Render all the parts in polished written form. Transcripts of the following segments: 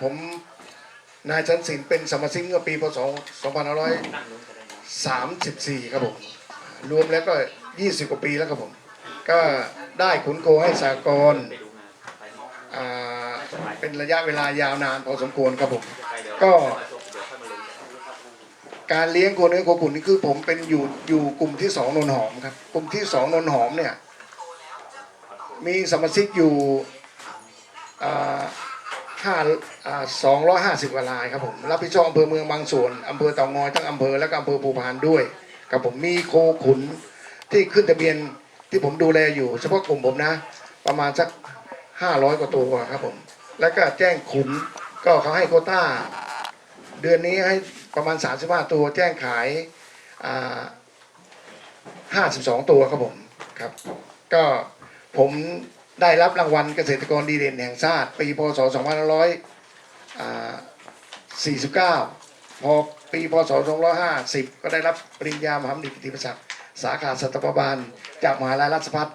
ผมนายชันศิลป์เป็นสมาชิกเมื่อปีพศ2534ครับผมรวมแล้วก็20กว่าปีแล้วครับผมก็ได้ขุนโคให้สากลเป็นระยะเวลายาวนานพอสมควรครับผมก็การเลี้ยงโคเนื้อโคขุนนี่คือผมเป็นอยู่กลุ่มที่2นนหอมครับกลุ่มที่2นนหอมเนี่ยมีสมาชิกอยู่250กว่ารายครับผมรับผิดชอบอำเภอเมืองบางส่วนอำเภอเต่างอยทั้งอำเภอและก็อำเภอภูพานด้วยครับผมมีโคขุนที่ขึ้นทะเบียนที่ผมดูแลอยู่เฉพาะกลุ่มผมนะประมาณสัก500กว่าตัวครับผมแล้วก็แจ้งขุนก็เขาให้โควต้าเดือนนี้ให้ประมาณ35ตัวแจ้งขาย52ตัวครับผมครับก็ผมได้รับรางวัลเกษตรกรดีเด่นแห่งชาติปีพศ2549พอปีพศ2550ก็ได้รับปริญญามหาบัณฑิตกิตติมศักดิ์สาขาสัตวบาลจากมหาลัยราชภัฏ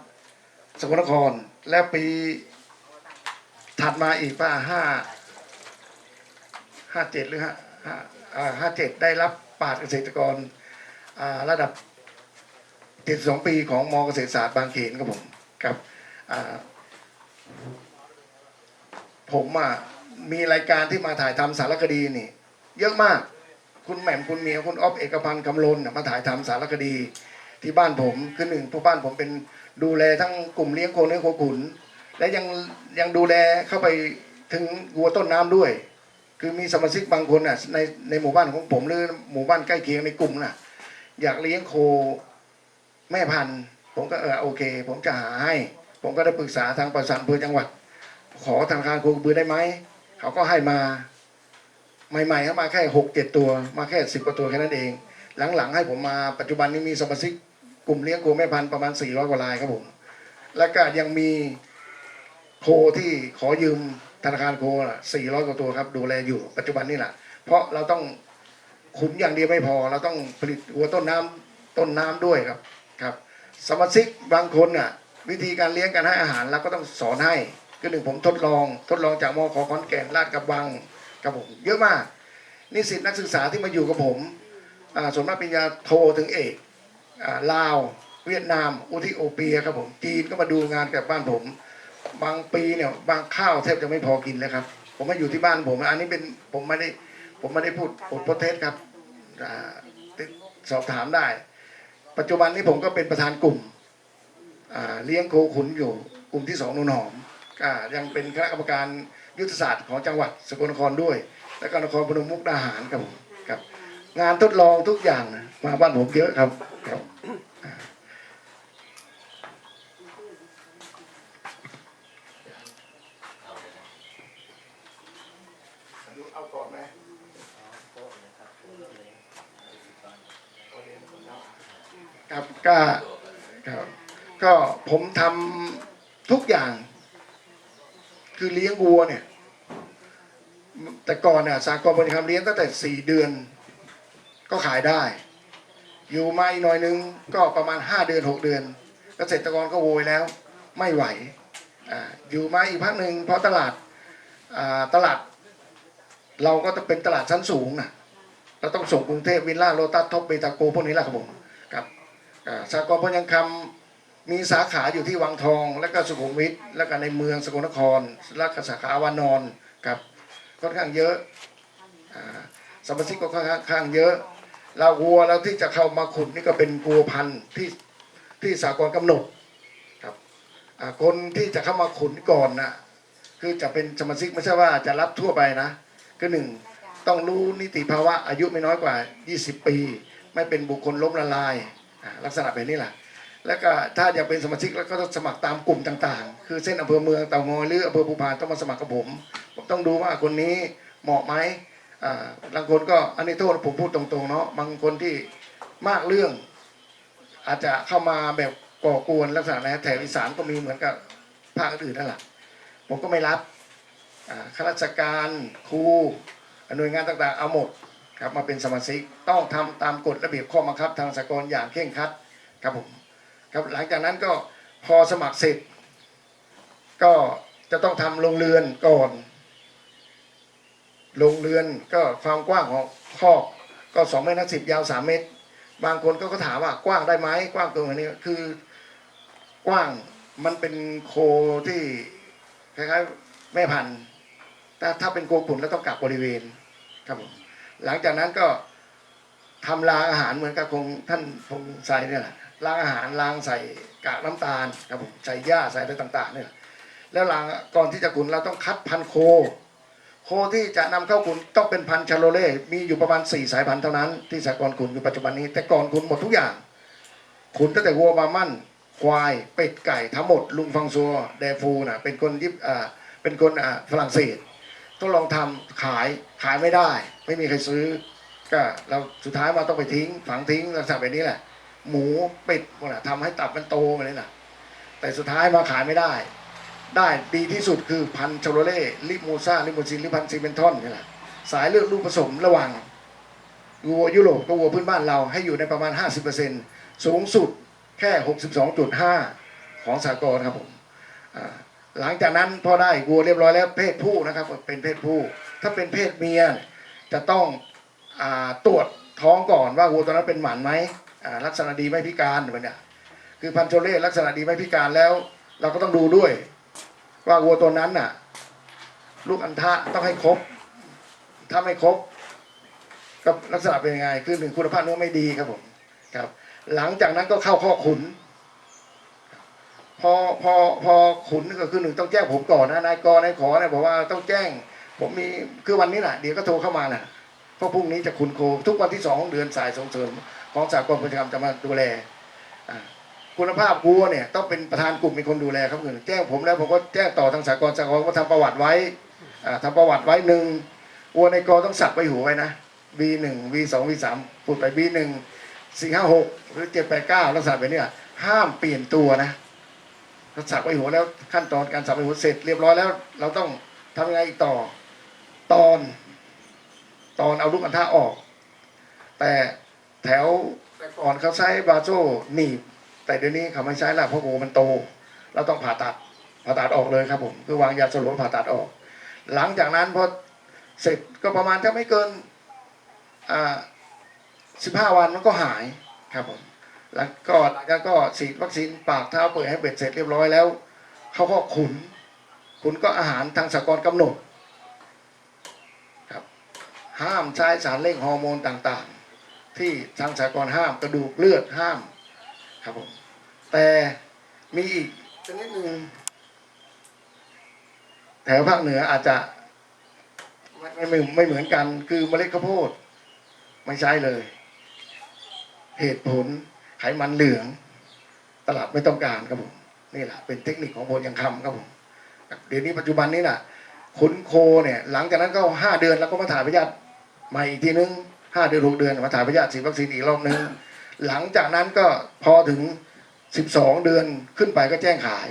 สกลนครและปีถัดมาอีก57หรือ57ได้รับปราชญ์เกษตรกรระดับ72ปีของม.เกษตรศาสตร์บางเขนครับผมครับผมมีรายการที่มาถ่ายทำสารคดีนี่เยอะมากคุณแหม่มคุณเมียคุณอ๊อฟเอกพันธ์คำลนมาถ่ายทำสารคดีที่บ้านผมคือหนึ่งผู้บ้านผมเป็นดูแลทั้งกลุ่มเลี้ยงโคเนื้อโคขุนและยังดูแลเข้าไปถึงวัวต้นน้ำด้วยคือมีสมาชิกบางคนในหมู่บ้านของผมหรือหมู่บ้านใกล้เคียงในกลุ่มอยากเลี้ยงโคแม่พันธุ์ผมก็โอเคผมจะหาให้ผมก็ได้ปรึกษาทางปศุสัตว์อำเภอจังหวัดขอธนาคารโคกระบือได้ไหมเขาก็ให้มาใหม่ๆเขามาแค่6-7ตัวมาแค่10กว่าตัวแค่นั้นเองหลังๆให้ผมมาปัจจุบันนี้มีสมาชิกกลุ่มเลี้ยงโคแม่พันธุ์ประมาณ400กว่ารายครับผมแล้วก็ยังมีโคที่ขอยืมธนาคารโค400กว่าตัวครับดูแลอยู่ปัจจุบันนี่แหละเพราะเราต้องขุนอย่างเดียวไม่พอเราต้องผลิตวัวต้นน้ำด้วยครับสมาชิกบางคนวิธีการเลี้ยงการให้อาหารเราก็ต้องสอนให้คือหนึ่งผมทดลองจากมข.ขอนแก่นลาดกระบังครับผมเยอะมากนิสิตนักศึกษาที่มาอยู่กับผมส่วนมากปริญญาโทถึงเอกลาวเวียดนามอิธิโอเปียครับผมจีนก็มาดูงานกับบ้านผมบางปีเนี่ยบางข้าวแทบจะไม่พอกินเลยครับผมมาอยู่ที่บ้านผมอันนี้เป็นผมไม่ได้พูดโพสเทสครับสอบถามได้ปัจจุบันนี้ผมก็เป็นประธานกลุ่มเลี้ยงโคขุนอยู่กลุ่มที่2นนหอมยังเป็นคณะกรรมการยุทธศาสตร์ของจังหวัดสกลนครด้วยและก็นครพนมมุกดาหารครับผมครับงานทดลองทุกอย่างมาบ้านผมเยอะครับเอาก่อนไหมครับก็ผมทำทุกอย่างคือเลี้ยงวัวเนี่ยแต่ก่อนสากลบริการเลี้ยงตั้งแต่4 เดือนก็ขายได้อยู่มาอีกหน่อยนึงก็ประมาณ5 เดือน6 เดือนเกษตรกรก็โวยแล้วไม่ไหวอยู่มาอีกพักหนึ่งเพราะตลาดเราก็จะเป็นตลาดชั้นสูงเราต้องส่งกรุงเทพวิลล่าโลตัสท็อปเบตาโกพวกนี้แหละครับผมครับสากลพยังคำมีสาขาอยู่ที่วังทองและก็สุขุมวิทและก็ในเมืองสกลนครและก็สาขาวานอนครับค่อนข้างเยอะสมาชิกก็ค่อนข้างเยอะเราวัวแล้วที่จะเข้ามาขุดนี่ก็เป็นวัวพันธุ์ที่สากลกำหนดครับคนที่จะเข้ามาขุดก่อนคือจะเป็นสมาชิกไม่ใช่ว่าจะรับทั่วไปนะคือหนึ่งต้องรู้นิติภาวะอายุไม่น้อยกว่า20 ปีไม่เป็นบุคคลล้มละลายลักษณะแบบนี้แหละแล้วก็ถ้าอยากเป็นสมาชิกแล้วก็ต้องสมัครตามกลุ่มต่างๆคือเส้นอำเภอเมืองเต่างอยหรืออำเภอภูพานต้องมาสมัครกับผมต้องดูว่าคนนี้เหมาะไหมบางคนก็อันนี้โทษผมพูดตรงๆเนาะบางคนที่มากเรื่องอาจจะเข้ามาแบบก่อกวนลักษณะนะแถบอีสานก็มีเหมือนกับภาคอื่นนั่นแหละผมก็ไม่รับข้าราชการครูหน่วยงานต่างๆเอาหมดครับมาเป็นสมาชิกต้องทำตามกฎระเบียบข้อบังคับทางสากลอย่างเคร่งครัดครับผมครับหลังจากนั้นก็พอสมัครเสร็จก็จะต้องทำโรงเรือนก่อน โรงเรือนก็ความกว้างของคอกก็2.10 เมตรยาว3 เมตรบางคนก็ถามว่ากว้างได้ไหมกว้างเกินกว่านี้คือกว้างมันเป็นโคที่คล้ายๆแม่พันธุ์แต่ถ้าเป็นโคขุนแล้วต้องกักบริเวณครับผมหลังจากนั้นก็ทำรางอาหารเหมือนกับคงท่านคงใส่เนี่ยแหละรางอาหารรางใส่กากน้ำตาลครับผมใส่หญ้าใส่อะไรต่างๆเนี่ยแล้วรางก่อนที่จะขุนเราต้องคัดพันธุ์โคที่จะนำเข้าขุนต้องเป็นพันธุ์ชาโลเล่มีอยู่ประมาณ4 สายพันธุ์เท่านั้นที่สหกรณ์ขุนอยู่ปัจจุบันนี้แต่ก่อนขุนหมดทุกอย่างขุนตั้งแต่วัวบามั่นควายเป็ดไก่ทั้งหมดลุงฟังซัวแดฟูน่ะเป็นคนเป็นคนฝรั่งเศสต้องลองทำขายไม่ได้ไม่มีใครซื้อก็เราสุดท้ายมาต้องไปทิ้งฝังทิ้งลักษณะแบบนี้แหละหมูเป็ดพวกนั้นทำให้ตับมันโตมาเลยน่ะแต่สุดท้ายมาขายไม่ได้ดีที่สุดคือพันธุ์ชาโลเล่ลิมูซ่าลิมูซินหรือพันธุ์ซีเมนทอนนี่แหละสายเลือดลูกผสมระหว่างวัวยุโรปกับวัวพื้นบ้านเราให้อยู่ในประมาณ 50%สูงสุดแค่ 62.5 ของสากลครับผมหลังจากนั้นพอได้วัวเรียบร้อยแล้วเพศผู้นะครับเป็นเพศผู้ถ้าเป็นเพศเมียจะต้องตรวจท้องก่อนว่าวัวตัวนั้นเป็นหมันไหมลักษณะดีไม่พิการแบบนี้คือพันธุ์ชาโลเล่ลักษณะดีไม่พิการแล้วเราก็ต้องดูด้วยว่าวัวตัวนั้นน่ะลูกอัณฑะต้องให้ครบถ้าไม่ครบก็ลักษณะเป็นยังไงคือหนึ่งคุณภาพเนื้อไม่ดีครับผมครับหลังจากนั้นก็เข้าข้อขุนพอขุนก็คือหนึ่งต้องแจ้งผมก่อนนะนายกนายขอเนี่ยบอกว่าต้องแจ้งผมมีคือวันนี้น่ะเดี๋ยวก็โทรเข้ามาน่ะเพราะพรุ่งนี้จะขุนโคทุกวันที่2ของเดือนสายส่งเสริมของสากลกิจกรรมจะมาดูแลคุณภาพวัวเนี่ยต้องเป็นประธานกลุ่มเป็นคนดูแลครับแจ้งผมแล้วผมก็แจ้งต่อทางสากลก็ทำประวัติไว้ทำประวัติไว้หนึ่งวัวในกอต้องสักใบหูไว้นะ V1 V2 V3 พูดไป V1 456หรือ789ลักษณะแบบนี้ห้ามเปลี่ยนตัวนะสักใบหูแล้วขั้นตอนการสักใบหูเสร็จเรียบร้อยแล้วเราต้องทำยังไงอีกต่อตอนเอาลูกอัณฑะออกแต่แถวแต่ก่อนเขาใช้บาโซ่หนีบแต่เดี๋ยวนี้เขาไม่ใช้แล้วเพราะโอมันโตเราต้องผ่าตัดออกเลยครับผมคือวางยาสลบผ่าตัดออกหลังจากนั้นพอเสร็จก็ประมาณถ้าไม่เกิน15 วันมันก็หายครับผมแล้วก็ฉีดวัคซีนปากเท้าเปิดให้เบ็ดเสร็จเรียบร้อยแล้วเขาก็ขุนก็อาหารทางสหกรณ์กำหนดครับห้ามใช้สารเร่งฮอร์โมนต่างๆที่ทางสหกรณ์ห้ามกระดูกเลือดห้ามครับผมแต่มีอีกชนิดหนึ่งแถวภาคเหนืออาจจะไม่เหมือนกันคือเมล็ดข้าวโพดไม่ใช่เลยเหตุผลไขมันเหลืองตลาดไม่ต้องการครับผมนี่แหละเป็นเทคนิคของโพยังคำครับผมเดี๋ยวนี้ปัจจุบันนี้น่ะขุนโคเนี่ยหลังจากนั้นก็5 เดือนแล้วก็มาถ่ายพยาธิใหม่อีกทีนึง5 เดือน 6 เดือนมาถ่ายพยาธิฉีดวัคซีนอีกรอบนึงหลังจากนั้นก็พอถึง12 เดือนขึ้นไปก็แจ้งขาย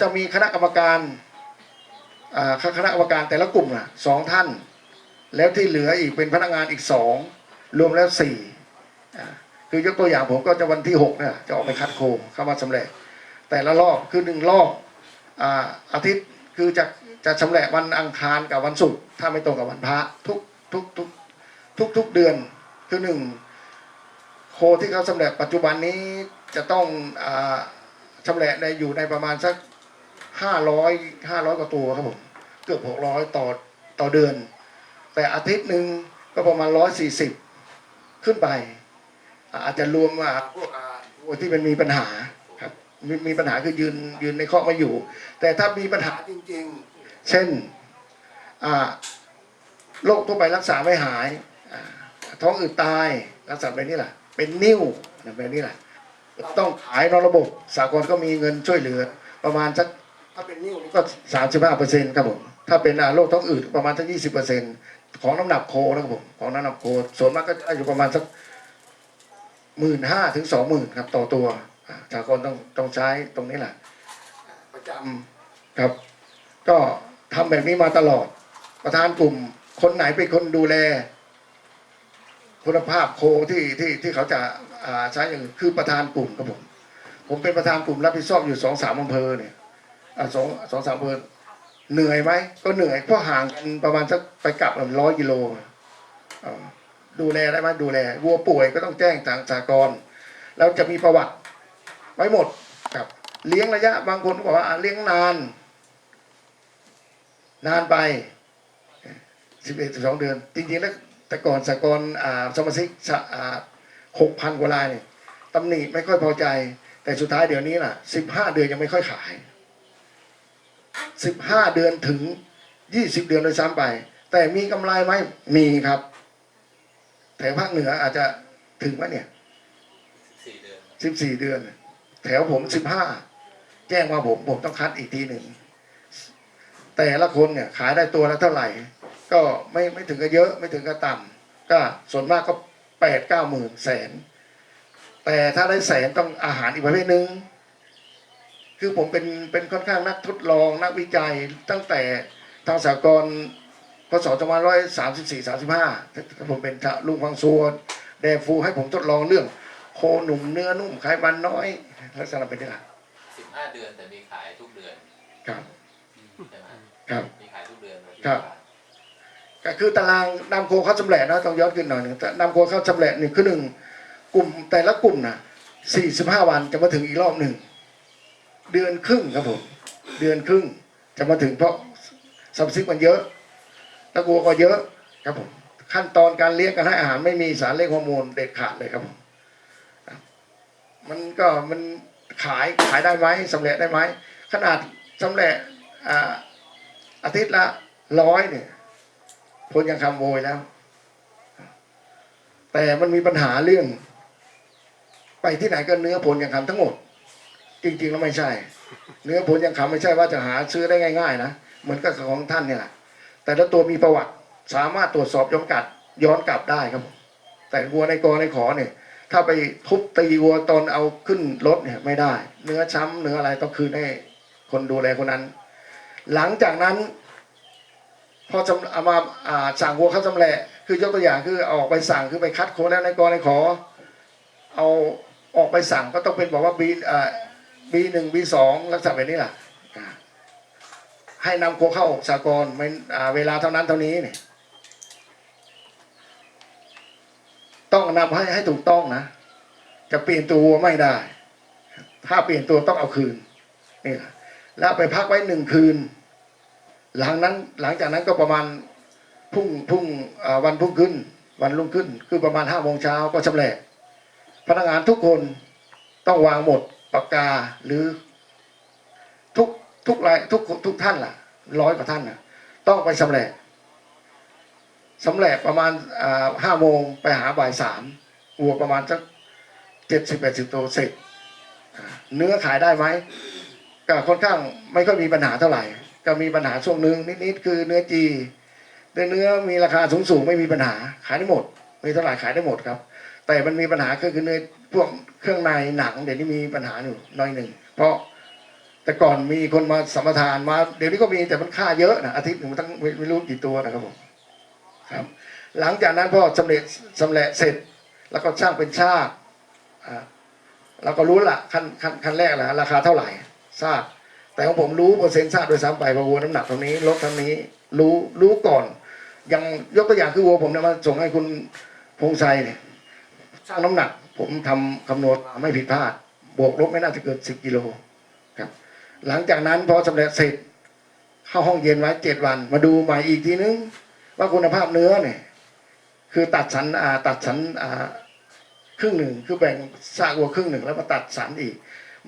จะมีคณะกรรมการแต่ละกลุ่มน่ะ2 ท่านแล้วที่เหลืออีกเป็นพนักงานอีก2รวมแล้ว4คือยกตัวอย่างผมก็จะวันที่6เนี่ยจะออกไปคัดโคเข้ามาชำแหละแต่ละรอบคือ1 รอบอาทิตย์คือจะชำแหละวันอังคารกับวันศุกร์ถ้าไม่ตรงกับวันพระทุกเดือนคือ1โคที่เขาชำแหละปัจจุบันนี้จะต้องชำแหละอยู่ในประมาณสัก500 กว่าตัวครับผมเกือบ600ต่อเดือนแต่อาทิตย์หนึ่งก็ประมาณ140ขึ้นไปอาจจะรวมพวกวัวที่มันมีปัญหาครับมีปัญหาคือยืนในคอกไม่อยู่แต่ถ้ามีปัญหาจริงๆเช่นโรคทั่วไปรักษาไม่หายท้องอืดตายรักษาแบบนี้แหละเป็นนิ่วแบบนี้แหละต้องขายนอกระบบสากลก็มีเงินช่วยเหลือประมาณสักถ้าเป็นนิ่วก็35%ครับผมถ้าเป็นโรคท้องอืดประมาณสัก20%ของน้ำหนักโคนะครับผมของน้ำหนักโคส่วนมากก็อยู่ประมาณสัก15,000 ถึง 20,000ครับต่อตัวสากลต้องใช้ตรงนี้แหละประจำครับก็ทำแบบนี้มาตลอดประธานกลุ่มคนไหนเป็นคนดูแลคุณภาพโคที่เขาจะใช้อย่างคือประธานกลุ่มครับผมเป็นประธานกลุ่มรับผิดชอบอยู่2-3 อำเภอเนี่ย2-3 อำเภอ เหนื่อยไหมก็เหนื่อยเพราะห่างกันประมาณสักไปกลับ100 กิโลดูแลได้ไหมดูแลวัวป่วยก็ต้องแจ้งทางสหกรณ์แล้วจะมีประวัติไว้หมดครับเลี้ยงระยะบางคนก็บอกว่าเลี้ยงนานไป11-12 เดือนจริงๆแล้วแต่ก่อนสหกรณ์สมาชิก6,000 กว่ารายเนี่ยตำหนิไม่ค่อยพอใจแต่สุดท้ายเดี๋ยวนี้ล่ะ15 เดือนยังไม่ค่อยขาย15 เดือนถึง20 เดือนโดยซ้ำไปแต่มีกำไรไหมมีครับแถวภาคเหนืออาจจะถึงไหมเนี่ย14 เดือนแถวผม15แจ้งมาผมต้องคัดอีกทีหนึ่งแต่ละคนเนี่ยขายได้ตัวละเท่าไหร่ก็ไม่ถึงกับเยอะไม่ถึงกับต่ำก็ส่วนมากก็8-9 หมื่นแสนแต่ถ้าได้แสนต้องอาหารอีกประเภทหนึ่งคือผมเป็นค่อนข้างนักทดลองนักวิจัยตั้งแต่ทางสหกรณ์พศ2534-35ผมเป็นลุงฟังซัวแดฟูให้ผมทดลองเรื่องโคหนุ่มเนื้อนุ่มไขมันน้อยลักษณะเป็นยังไง15 เดือนแต่มีขายทุกเดือนครับใช่ไหมครับมีขายทุกเดือนครับก็คือตารางนำโคเข้าชำแหละนะต้องย้อนขึ้นหน่อยหนึ่งนำโคเข้าชำแหละนี่คือ1 กลุ่มแต่ละกลุ่มนะ45 วันจะมาถึงอีกรอบหนึ่งเดือนครึ่งครับผมเดือนครึ่งจะมาถึงเพราะสัมซิกมันเยอะตะกัวก็เยอะครับผมขั้นตอนการเลี้ยงการให้อาหารไม่มีสารเร่งฮอร์โมนเด็ดขาดเลยครับผมมันขายได้ไหมสำเร็จได้ไหมขนาดสำเร็จอาทิตย์ละ100เนี่ยคนยังคำโวยแล้วแต่มันมีปัญหาเรื่องไปที่ไหนก็เนื้อผลยังคำทั้งหมดจริงๆแล้วไม่ใช่เนื้อผลยังคำไม่ใช่ว่าจะหาซื้อได้ง่ายๆนะเหมือนกับของท่านเนี่ยแหละแต่ละตัวมีประวัติสามารถตรวจสอบย้อนกลับได้ครับแต่วัวในกอในขอเนี่ยถ้าไปทุบตีวัวตอนเอาขึ้นรถเนี่ยไม่ได้เนื้อช้ำเนื้ออะไรต้องคืนให้คนดูแลคนนั้นหลังจากนั้นพอเอามาสั่งวัวเข้าจำแหละคือยกตัวอย่างคือออกไปสั่งคือไปคัดโคแล้วในกอในขอเอาออกไปสั่งก็ต้องเป็นบอกว่าB1 B2ลักษณะแบบนี้แหละให้นำโคเข้าสากลเวลาเท่านั้นเท่านี้เนี่ยต้องนำให้ถูกต้องนะจะเปลี่ยนตัวไม่ได้ถ้าเปลี่ยนตัวต้องเอาคืนนี่แหละแล้วไปพักไว้1 คืนหลังจากนั้นก็ประมาณวันรุ่งขึ้นคือประมาณ5 โมงเช้าก็ชำแหละพนักงานทุกคนต้องวางหมดปากกาหรือทุกท่านล่ะ100 กว่าท่านนะต้องไปชำแหละประมาณ5 โมงไปหาบ่าย 3วัวประมาณสัก70-80 ตัวเสร็จเนื้อขายได้ไหมก็ค่อนข้างไม่ค่อยมีปัญหาเท่าไหร่ก็มีปัญหาช่วงนึงนิดคือเนื้อจีเนื้อมีราคาสูงไม่มีปัญหาขายได้หมดมีเท่าไหร่ขายได้หมดครับแต่มันมีปัญหาคือเนื้อพวกเครื่องในหนังเดี๋ยวนี้มีปัญหาอยู่น้อยหนึ่งเพราะแต่ก่อนมีคนมาสัมปทานมาเดี๋ยวนี้ก็มีแต่มันค่าเยอะนะอาทิตย์หนึ่งมันตั้งไม่รู้กี่ตัวนะครับผมครับหลังจากนั้นพอสำเร็จเสร็จแล้วก็ช่างเป็นชากเราก็รู้ละขั้นแรกละราคาเท่าไหร่ทราบแต่ของผมรู้เปอร์เซ็นต์ทราบโดยซ้ำไปว่าวัวน้ำหนักเท่านี้ลดเท่านี้รู้ก่อนยังยกตัวอย่างคือวัวผมเนี่ยมาส่งให้คุณพงษ์ชัยเนี่ยสร้างน้ำหนักผมทำคำนวณไม่ผิดพลาดบวกลบไม่น่าจะเกิน10 กิโลครับหลังจากนั้นพอสำเร็จเสร็จเข้าห้องเย็นไว้7 วันมาดูใหม่อีกทีนึงว่าคุณภาพเนื้อเนี่ยคือตัดสันครึ่งหนึ่งคือแบ่งซากวัวครึ่งหนึ่งแล้วมาตัดสันอีก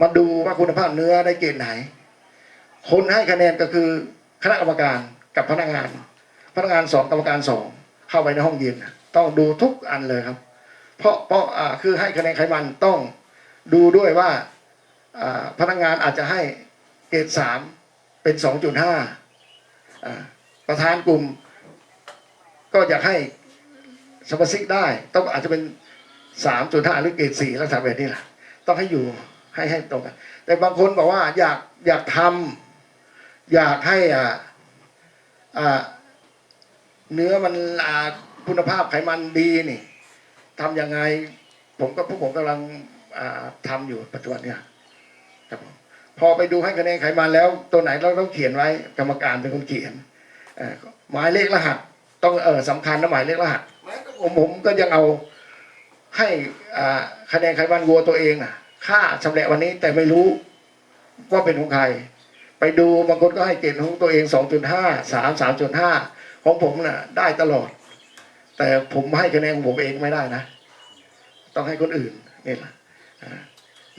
มาดูว่าคุณภาพเนื้อได้เกณฑ์ไหนคนให้คะแนนก็คือคณะกรรมการกับพนักงาน2กรรมการ2เข้าไปในห้องเย็นต้องดูทุกอันเลยครับเพราะคือให้คะแนนไขมันต้องดูด้วยว่าพนักงานอาจจะให้เกรด3เป็น2.5ประธานกลุ่มก็อยากให้สมาชิกได้ต้องอาจจะเป็น3.5หรือเกรด4ลักษณะแบบนี้แหละต้องให้อยู่ให้ตรงกันแต่บางคนบอกว่าอยากทำอยากให้เนื้อมันคุณภาพไขมันดีนี่ทำยังไงพวกผมกำลังทำอยู่ปัจจุบันเนี่ยครับ พอไปดูให้คะแนนไขมันแล้วตัวไหนเราต้องเขียนไว้กรรมการเป็นคนเขียนหมายเลขรหัสต้องสำคัญนะหมายเลขรหัสผมก็ยังเอาให้คะแนนไขมันวัวตัวเองนะค่าชำระวันนี้แต่ไม่รู้ว่าเป็นของใครไปดูบางคนก็ให้เกณฑ์ของตัวเอง 2.5 3 3.5 ของผมน่ะได้ตลอดแต่ผมให้คะแนนของผมเองไม่ได้นะต้องให้คนอื่นนี่แหละ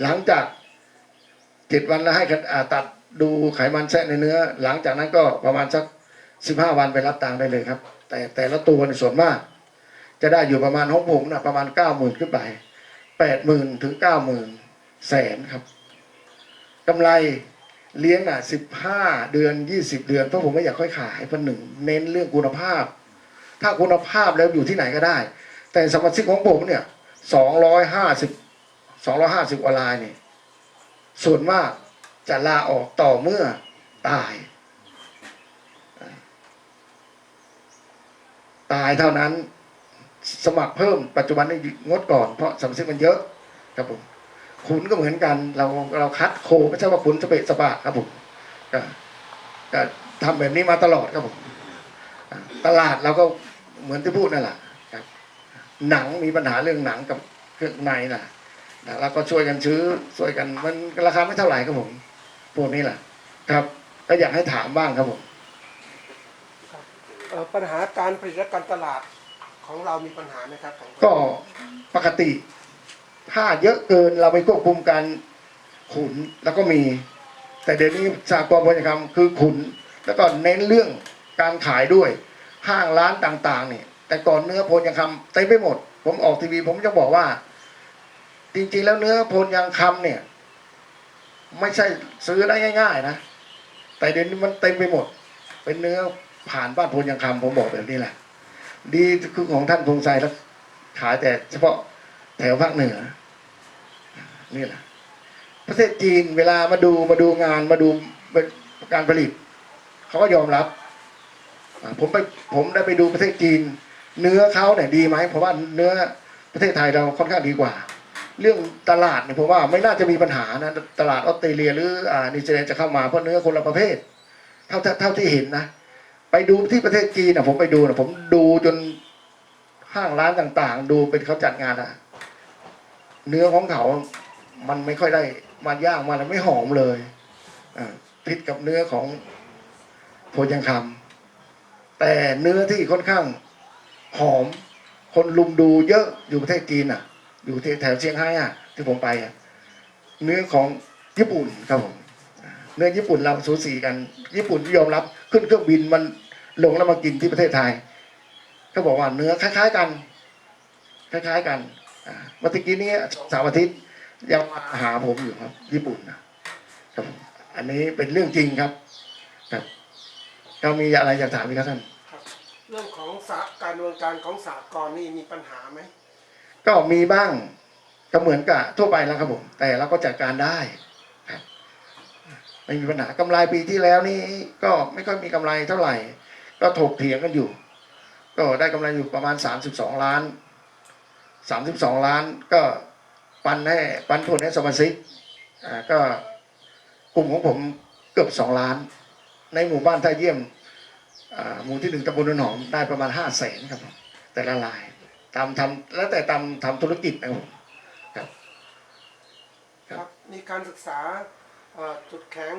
หลังจาก7 วันแล้วให้ตัดดูไขมันแทรกในเนื้อหลังจากนั้นก็ประมาณสัก15 วันไปรับตังค์ได้เลยครับแต่ละตัวในส่วนมากจะได้อยู่ประมาณของผมนะประมาณ 90,000 ขึ้นไป 80,000 ถึง 90,000 แสนครับกำไรเลี้ยง15 เดือน 20 เดือนเพราะผมไม่อยากค่อยขายเพราะหนึ่งเน้นเรื่องคุณภาพถ้าคุณภาพแล้วอยู่ที่ไหนก็ได้แต่สมาชิกของผมเนี่ย250กว่ารายเนี่ยส่วนมากจะลาออกต่อเมื่อตายเท่านั้นสมัครเพิ่มปัจจุบันนี้งดก่อนเพราะสมาชิกมันเยอะครับผมขุนก็เหมือนกันเราคัดโคไม่ใช่ว่าขุนสเปะสปะครับผมก็ทำแบบนี้มาตลอดครับผมตลาดเราก็เหมือนที่พูดนั่นแหละครับหนังมีปัญหาเรื่องหนังกับเครื่องในน่ะเราก็ช่วยกันซื้อช่วยกันมันราคาไม่เท่าไหร่ครับผมพวกนี้แหละครับก็อยากให้ถามบ้างครับผมปัญหาการผลิตและการตลาดของเรามีปัญหาไหมครับก็ปกติถ้าเยอะเกินเราไปควบคุมการขุนแล้วก็มีแต่เดี๋ยวนี้สหกรณ์โภชนาการคือขุนแล้วก็เน้นเรื่องการขายด้วยห้างร้านต่างๆเนี่ยแต่ก่อนเนื้อโภชนาการเต็มไปหมดผมออกทีวีผมจะบอกว่าจริงๆแล้วเนื้อโภชนาการเนี่ยไม่ใช่ซื้อได้ง่ายๆนะแต่เดี๋ยวนี้มันเต็มไปหมดเป็นเนื้อผ่านบ้านโภชนาการผมบอกแบบนี้แหละดีคือของท่านพงษ์ชัยแล้วขายแต่เฉพาะแถวภาคเหนือนี่แหละประเทศจีนเวลามาดูงานมาดูการผลิตเขาก็ยอมรับผมได้ไปดูประเทศจีนเนื้อเขาเนี่ยดีไหมเพราะว่าเนื้อประเทศไทยเราค่อนข้างดีกว่าเรื่องตลาดเนี่ยผมว่าไม่น่าจะมีปัญหานะตลาดออสเตรเลียหรือนิวซีแลนด์จะเข้ามาเพราะเนื้อคนละประเภทเท่าที่เห็นนะไปดูที่ประเทศจีนนะผมไปดูนะผมดูจนห้างร้านต่างๆดูเป็นเขาจัดงานอะเนื้อของเขามันไม่ค่อยได้มันย่างมันไม่หอมเลยผิดกับเนื้อของโพยังคำแต่เนื้อที่ค่อนข้างหอมคนลุมดูเยอะอยู่ประเทศจีนอ่ะอยู่แถวเชียงไฮ้อ่ะที่ผมไปอ่ะเนื้อของญี่ปุ่นครับผมเนื้อญี่ปุ่นเราสูสีกันญี่ปุ่นยอมรับขึ้นเครื่องบินมันลงแล้วมากินที่ประเทศไทยเขาบอกว่าเนื้อคล้ายๆกันคล้ายๆกันเมื่อกี้นี้2 อาทิตย์ยังมาหาผมอยู่ครับญี่ปุ่นนะครับอันนี้เป็นเรื่องจริงครับครับเรามีอะไรอยากถามอีกครับท่านเรื่องของการดำเนินการของสหกรณ์นี่มีปัญหาไหมก็มีบ้างก็เหมือนกับทั่วไปแล้วครับผมแต่เราก็จัดการได้ครับไม่มีปัญหากำไรปีที่แล้วนี่ก็ไม่ค่อยมีกำไรเท่าไหร่ก็ถกเถียงกันอยู่ก็ได้กำไรอยู่ประมาณ32 ล้านก็ปันผลให้สมาชิกก็กลุ่มของผมเกือบ2 ล้านในหมู่บ้านท่าเยี่ยมหมู่ที่1ตำบลนนหอมได้ประมาณ500,000ครับแต่ละรายทำแล้วแต่ทำธุรกิจนะครับครับมีการศึกษาจุดแข็ง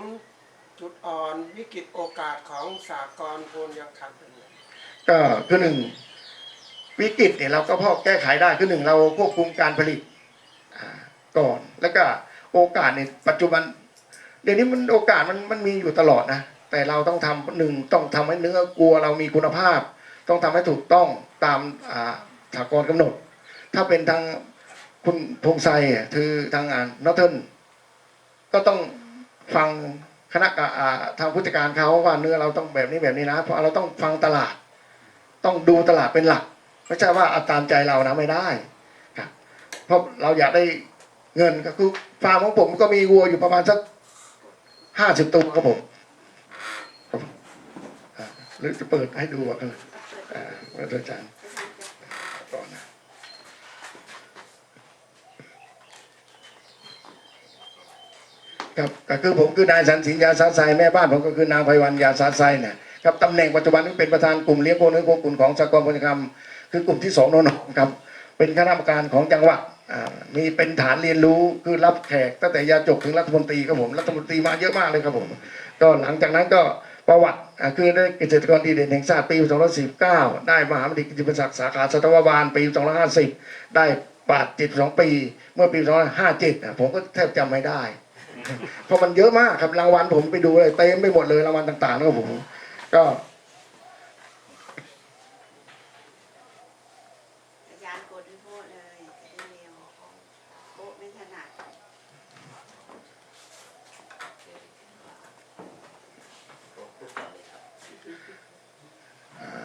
จุดอ่อนวิกฤตโอกาสของสหกรณ์โภชนาการเป็นไงก็คือ1วิกฤตเนี่ยเราก็พอแก้ไขได้คือ1เราควบคุมการผลิตก่อนแล้วก็โอกาสในปัจจุบันเดี๋ยวนี้มันโอกาสมันมีอยู่ตลอดนะแต่เราต้องทำต้องทำให้เนื้อวัวเรามีคุณภาพต้องทำให้ถูกต้องตามสากลกำหนดถ้าเป็นทางคุณพงษ์ชัยคือทางนอร์เทิร์นก็ต้องฟังคณะทางผู้จัดการเขาว่าเนื้อเราต้องแบบนี้นะเพราะเราต้องฟังตลาดต้องดูตลาดเป็นหลักไม่ใช่ว่าเอาตามใจเรานะไม่ได้ครับเพราะเราอยากได้เงินก็คือฟาร์มของผมก็มีวัวอยู่ประมาณสัก50 ตัวครับผมหรือจะเปิดให้ดูกันอาจารย์ก่อนนะ ครับก็คือผมคือนายสันสินยาสาไซแม่บ้านผมก็คือนางไพวันยาสาไซเนี่ยครับตำแหน่งปัจจุบันนี้เป็นประธานกลุ่มเลี้ยงโคเนื้อโคขุนของสหกรณ์พลกรรมคือกลุ่มที่2นนครับเป็นคณะกรรมการของจังหวัดมีเป็นฐานเรียนรู้คือรับแขกตั้งแต่ยาจกถึงรัฐมนตรีครับผมรัฐมนตรีมาเยอะมากเลยครับผมก็หลังจากนั้นก็ประวัติคือได้เกษตรกรดีเด่นแห่งชาติปี2549ได้มหาบัณฑิตกิติมศักดิ์สาขาสัตวบาลปี2550ได้ปราชญ์72 ปีเมื่อปี2557ผมก็แทบจำไม่ได้ เพราะมันเยอะมากครับรางวัลผมไปดูเลยเต็มไปหมดเลยรางวัลต่างๆนะครับผมก็ อาจารย์กดให้โพดเลยจะได้เร็วโพดไม่ถนัด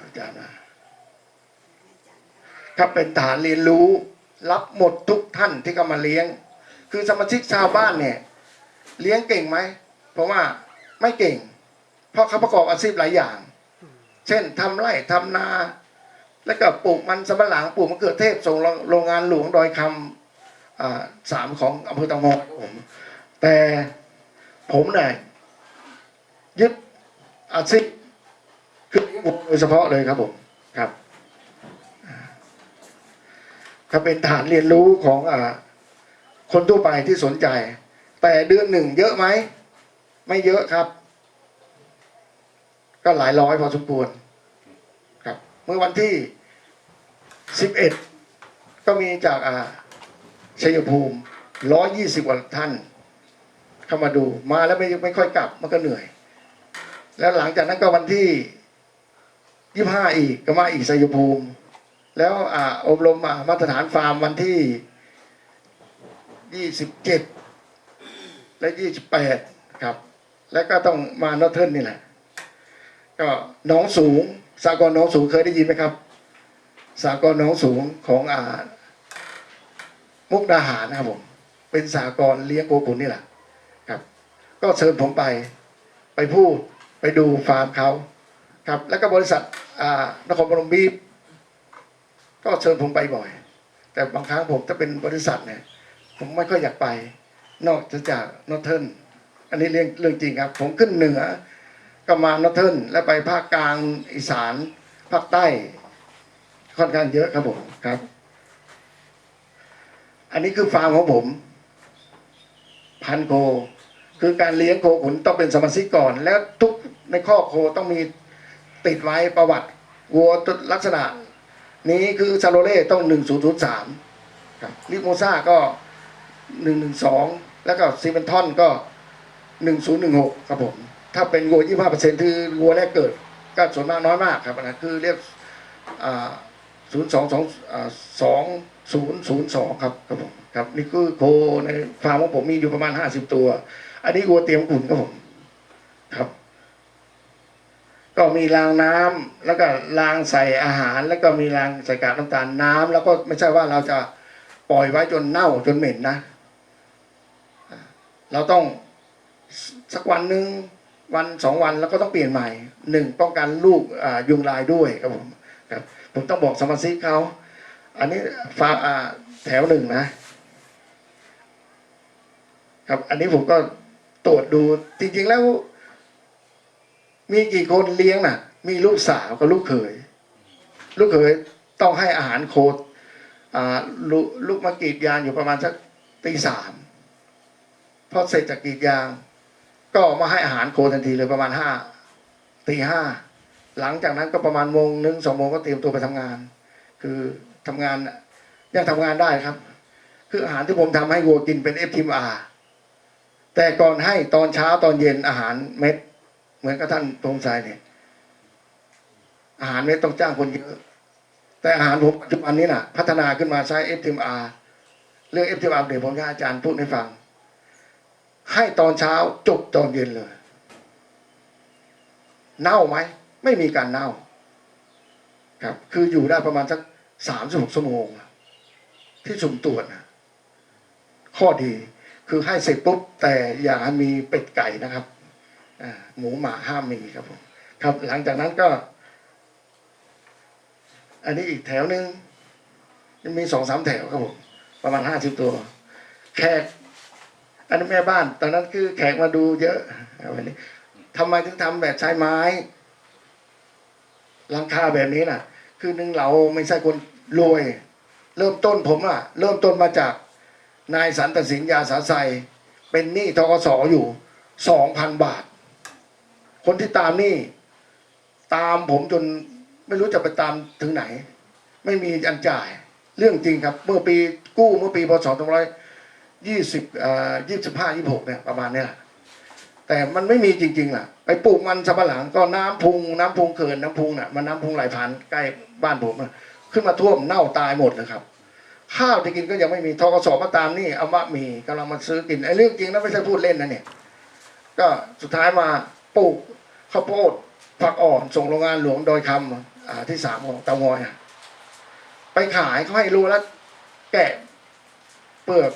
อาจารย์นะ ให้อาจารย์ท ครับเป็นฐานเรียนรู้รับหมดทุกท่านที่เข้ามาเลี้ยง คือสมาชิกชาวบ้านเนี่ยเลี้ยงเก่งไหมเพราะว่าไม่เก่ง เพราะเขาประกอบอาชีพหลายอย่าง เช่นทำไร่ทำนา แล้วก็ปลูกมันสำปะหลังปลูกมะเขือเทศส่งโรงงานหลวงดอยคำ3ของอำเภอเตางอยครับผมแต่ผมเนี่ยยึดอาชีพคือโดยเฉพาะเลยครับผมครับครับเป็นฐานเรียนรู้ของคนทั่วไปที่สนใจ แต่เดือนหนึ่งเยอะไหมไม่เยอะครับ ก็หลายร้อยพอสมควรครับเมื่อวันที่11ก็มีจากชัยภูมิ120 กว่าท่านเข้ามาดูมาแล้วไม่ค่อยกลับมันก็เหนื่อย แล้วหลังจากนั้นก็วันที่25อีกก็มาอีกชัยภูมิ แล้วอบรมมาตรฐานฟาร์มวันที่27และ28ครับแล้วก็ต้องมานอร์เทิร์นนี่แหละก็หนองสูงสหกรณ์หนองสูงเคยได้ยินไหมครับสหกรณ์หนองสูงของมุกดาหารนะครับผมเป็นสหกรณ์เลี้ยงโคขุนนี่แหละครับก็เชิญผมไปพูดไปดูฟาร์มเขาครับแล้วก็บริษัทนครพนมบีฟก็เชิญผมไปบ่อยแต่บางครั้งผมถ้าเป็นบริษัทเนี่ยผมไม่ค่อยอยากไปนอกจากนอร์เทิร์นอันนี้เรื่องจริงครับผมขึ้นเหนือก็มานอร์เทิร์นแล้วไปภาคกลางอีสานภาคใต้ค่อนข้างเยอะครับผมครับอันนี้คือฟาร์มของผมพันโคคือการเลี้ยงโคขุนต้องเป็นสมาชิกก่อนแล้วทุกในคอกโคต้องมีติดไว้ประวัติวัวลักษณะนี้คือชาโลเล่ต้อง1003ครับลิโมซ่าก็112แล้วก็ซีเมนทอนก็1016ครับผมถ้าเป็นวัว25%คือวัวแรกเกิดก็ส่วนมากน้อยมากครับนะคือเรียก2002ครับผมครับนี่คือโคในฟาร์มของผมมีอยู่ประมาณ50 ตัวอันนี้วัวเตรียมขุนครับผมครับก็มีรางน้ำแล้วก็รางใส่อาหารแล้วก็มีรางใส่กากน้ำตาลน้ำแล้วก็ไม่ใช่ว่าเราจะปล่อยไว้จนเน่าจนเหม็นนะเราต้องสักวันหนึ่งวัน2 วันแล้วก็ต้องเปลี่ยนใหม่1ป้องกันลูกยุงลายด้วยครับผมครับผมต้องบอกสมาชิกเขาอันนี้ฟาแถว1นะครับอันนี้ผมก็ตรวจดูจริงๆแล้วมีกี่คนเลี้ยงน่ะมีลูกสาวกับลูกเขยต้องให้อาหารโคลูกมากรีดยางอยู่ประมาณสัก3:00พอเสร็จจากกรีดยางก็มาให้อาหารโคทันทีเลยประมาณ5:00 หลังจากนั้นก็ประมาณ1 โมง 2 โมงก็เตรียมตัวไปทำงานคือทำงานยังทำงานได้ครับคืออาหารที่ผมทำให้วัวกินเป็น FTMR แต่ก่อนให้ตอนเช้าตอนเย็นอาหารเม็ดเหมือนกับท่านตรงใจเนี่ยอาหารเม็ดต้องจ้างคนเยอะแต่อาหารผมปัจจุบันนี้น่ะพัฒนาขึ้นมาใช้ FTMR เรื่อง FTMR เดี๋ยวผมจะให้อาจารย์พูดให้ฟังให้ตอนเช้าจบตอนเย็นเลยเน่าไหมไม่มีการเน่าครับคืออยู่ได้ประมาณสัก36 ชั่วโมงที่สุ่มตรวจนะข้อดีคือให้เสร็จปุ๊บแต่อย่ามีเป็ดไก่นะครับหมูหมาห้ามมีครับผมครับหลังจากนั้นก็อันนี้อีกแถวหนึ่งมี2-3 แถวครับผมประมาณ50 ตัวแขก อันนั้นแม่บ้านตอนนั้นคือแขกมาดูเยอะวันนี้ทำไมถึงทำแบบใช้ไม้หลังคาแบบนี้น่ะ คือหนึ่งเราไม่ใช่คนรวย เริ่มต้นผมอ่ะ เริ่มต้นมาจากนายสันตสินยาสาไซเป็นหนี้ธกสอยู่2,000 บาท คนที่ตามหนี้ตามผมจนไม่รู้จะไปตามถึงไหน ไม่มีอันจ่ายเรื่องจริงครับ เมื่อปีกู้เมื่อปีพศ2526เนี่ยประมาณเนี้ยแต่มันไม่มีจริงๆล่ะ ไปปลูกมันสำปะหลังก็น้ำพุงเขินน้ำพุงน่ะมันน้ำพุงไหลผ่านใกล้บ้านผมน่ะขึ้นมาท่วมเน่าตายหมดเลยครับ ข้าวที่กินก็ยังไม่มีธกสมาตามนี่เอามามีกำลังมาซื้อกินไอ้เรื่องจริงนะไม่ใช่พูดเล่นนะเนี่ยก็สุดท้ายมาปลูกข้าวโพดผักอ่อนส่งโรงงานหลวงดอยคำที่3ของเตางอยไปขายเขาให้รู้แล้วแกะเปลือก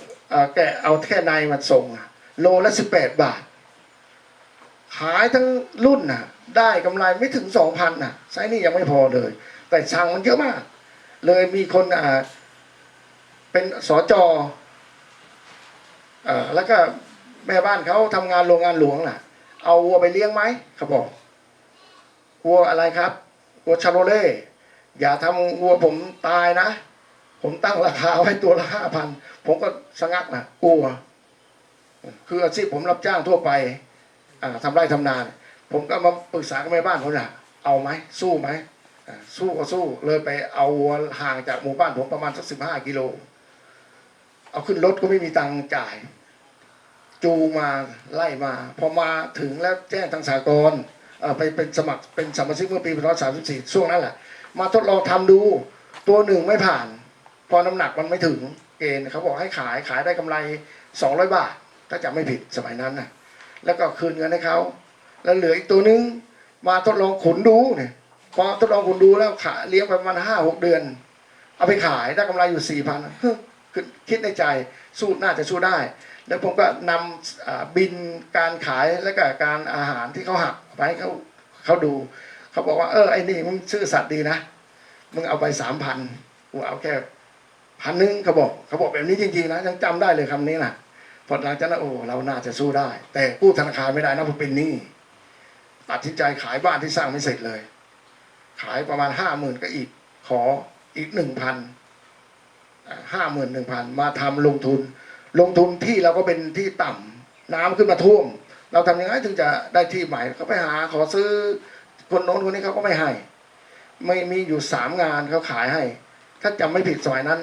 แกะเอาแค่ในมาส่งโลละ18 บาทขายทั้งรุ่นน่ะได้กำไรไม่ถึง 2,000น่ะไซส์นี่ยังไม่พอเลยแต่ช่างมันเยอะมากเลยมีคนเป็นสจแล้วก็แม่บ้านเขาทำงานโรงงานหลวงน่ะเอาวัวไปเลี้ยงไหมเขาบอกวัวอะไรครับวัวชาโรเล่อย่าทำวัวผมตายนะผมตั้งราคาไว้ตัวละ5,000ผมก็สะงักนะกลัวคืออาชีพผมรับจ้างทั่วไปทำไร่ทำนาผมก็มาปรึกษากับแม่บ้านผมน่ะเอาไหมสู้ไหมสู้ก็สู้เลยไปเอาวัวห่างจากหมู่บ้านผมประมาณสัก15 กิโลเอาขึ้นรถก็ไม่มีตังค์จ่ายจูงมาไล่มาพอมาถึงแล้วแจ้งทางสากลไปเป็นสมัครเป็นสมาชิกเมื่อปี2534ช่วงนั้นแหละมาทดลองทำดูตัวหนึ่งไม่ผ่านพอน้ำหนักมันไม่ถึงเกณฑ์เขาบอกให้ขายได้กำไร200 บาทถ้าจำไม่ผิดสมัยนั้นนะแล้วก็คืนเงินให้เขาแล้วเหลืออีกตัวนึงมาทดลองขุนดูเนี่ยพอทดลองขุนดูแล้วเลี้ยงไปประมาณ5-6 เดือนเอาไปขายได้กำไรอยู่ 4,000คือคิดในใจสู้น่าจะสู้ได้ แล้วผมก็นำบินการขายและก็การอาหารที่เขาหักไปให้เขาดูเขาบอกว่าไอ้นี่มึงซื่อสัตย์ดีนะมึงเอาไป3,000กูเอาแค่1,000เขาบอกแบบนี้จริงๆนะยังจำได้เลยคำนี้นะพอหลังจากนั้นเราน่าจะสู้ได้ แต่กู้ธนาคารไม่ได้นะผมเป็นหนี้ตัดสินใจขายบ้านที่สร้างไม่เสร็จเลยขายประมาณ50,000ก็อีกขออีก 51,000มาทำลงทุนที่เราก็เป็นที่ต่ำน้ำขึ้นมาท่วมเราทำยังไงถึงจะได้ที่ใหม่ก็ไปหาขอซื้อคนโน้นคนนี้เขาก็ไม่ให้ไม่มีอยู่3 งานเขาขายให้ถ้าจำไม่ผิดสมัยนั้น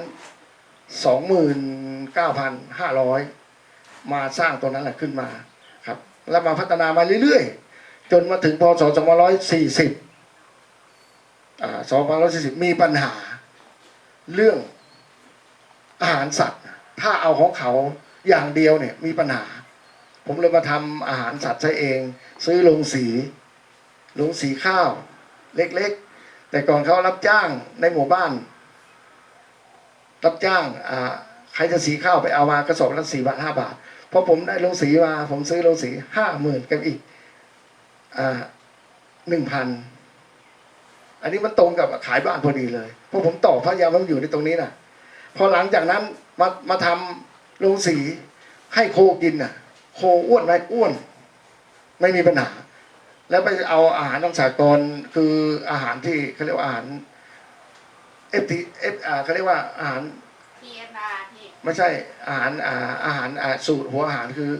29,500 มาสร้างตัวนั้นแหละขึ้นมาครับแล้วมาพัฒนามาเรื่อยๆจนมาถึงพศ2540มีปัญหาเรื่องอาหารสัตว์ถ้าเอาของเขาอย่างเดียวเนี่ยมีปัญหาผมเลยมาทำอาหารสัตว์ใช้เองซื้อโรงสีข้าวเล็กๆแต่ก่อนเขารับจ้างในหมู่บ้านรับจ้างใครจะสีข้าวไปเอามากระสอบละ4 บาท 5 บาทพอผมได้โรงสีมาผมซื้อโรงสี50,000กับอีก1,000อันนี้มันตรงกับขายบ้านพอดีเลยเพราะผมต่อพระยามันอยู่ในตรงนี้น่ะพอหลังจากนั้นมาทำโรงสีให้โคกินน่ะโคอ้วนไหมอ้วนไม่มีปัญหาแล้วไปเอาอาหารทางสากลคืออาหารที่เขาเรียกว่าอาหารเขาเรียกว่าอาหารไม่ใช่อาหารสูตรหัวอาหารคือ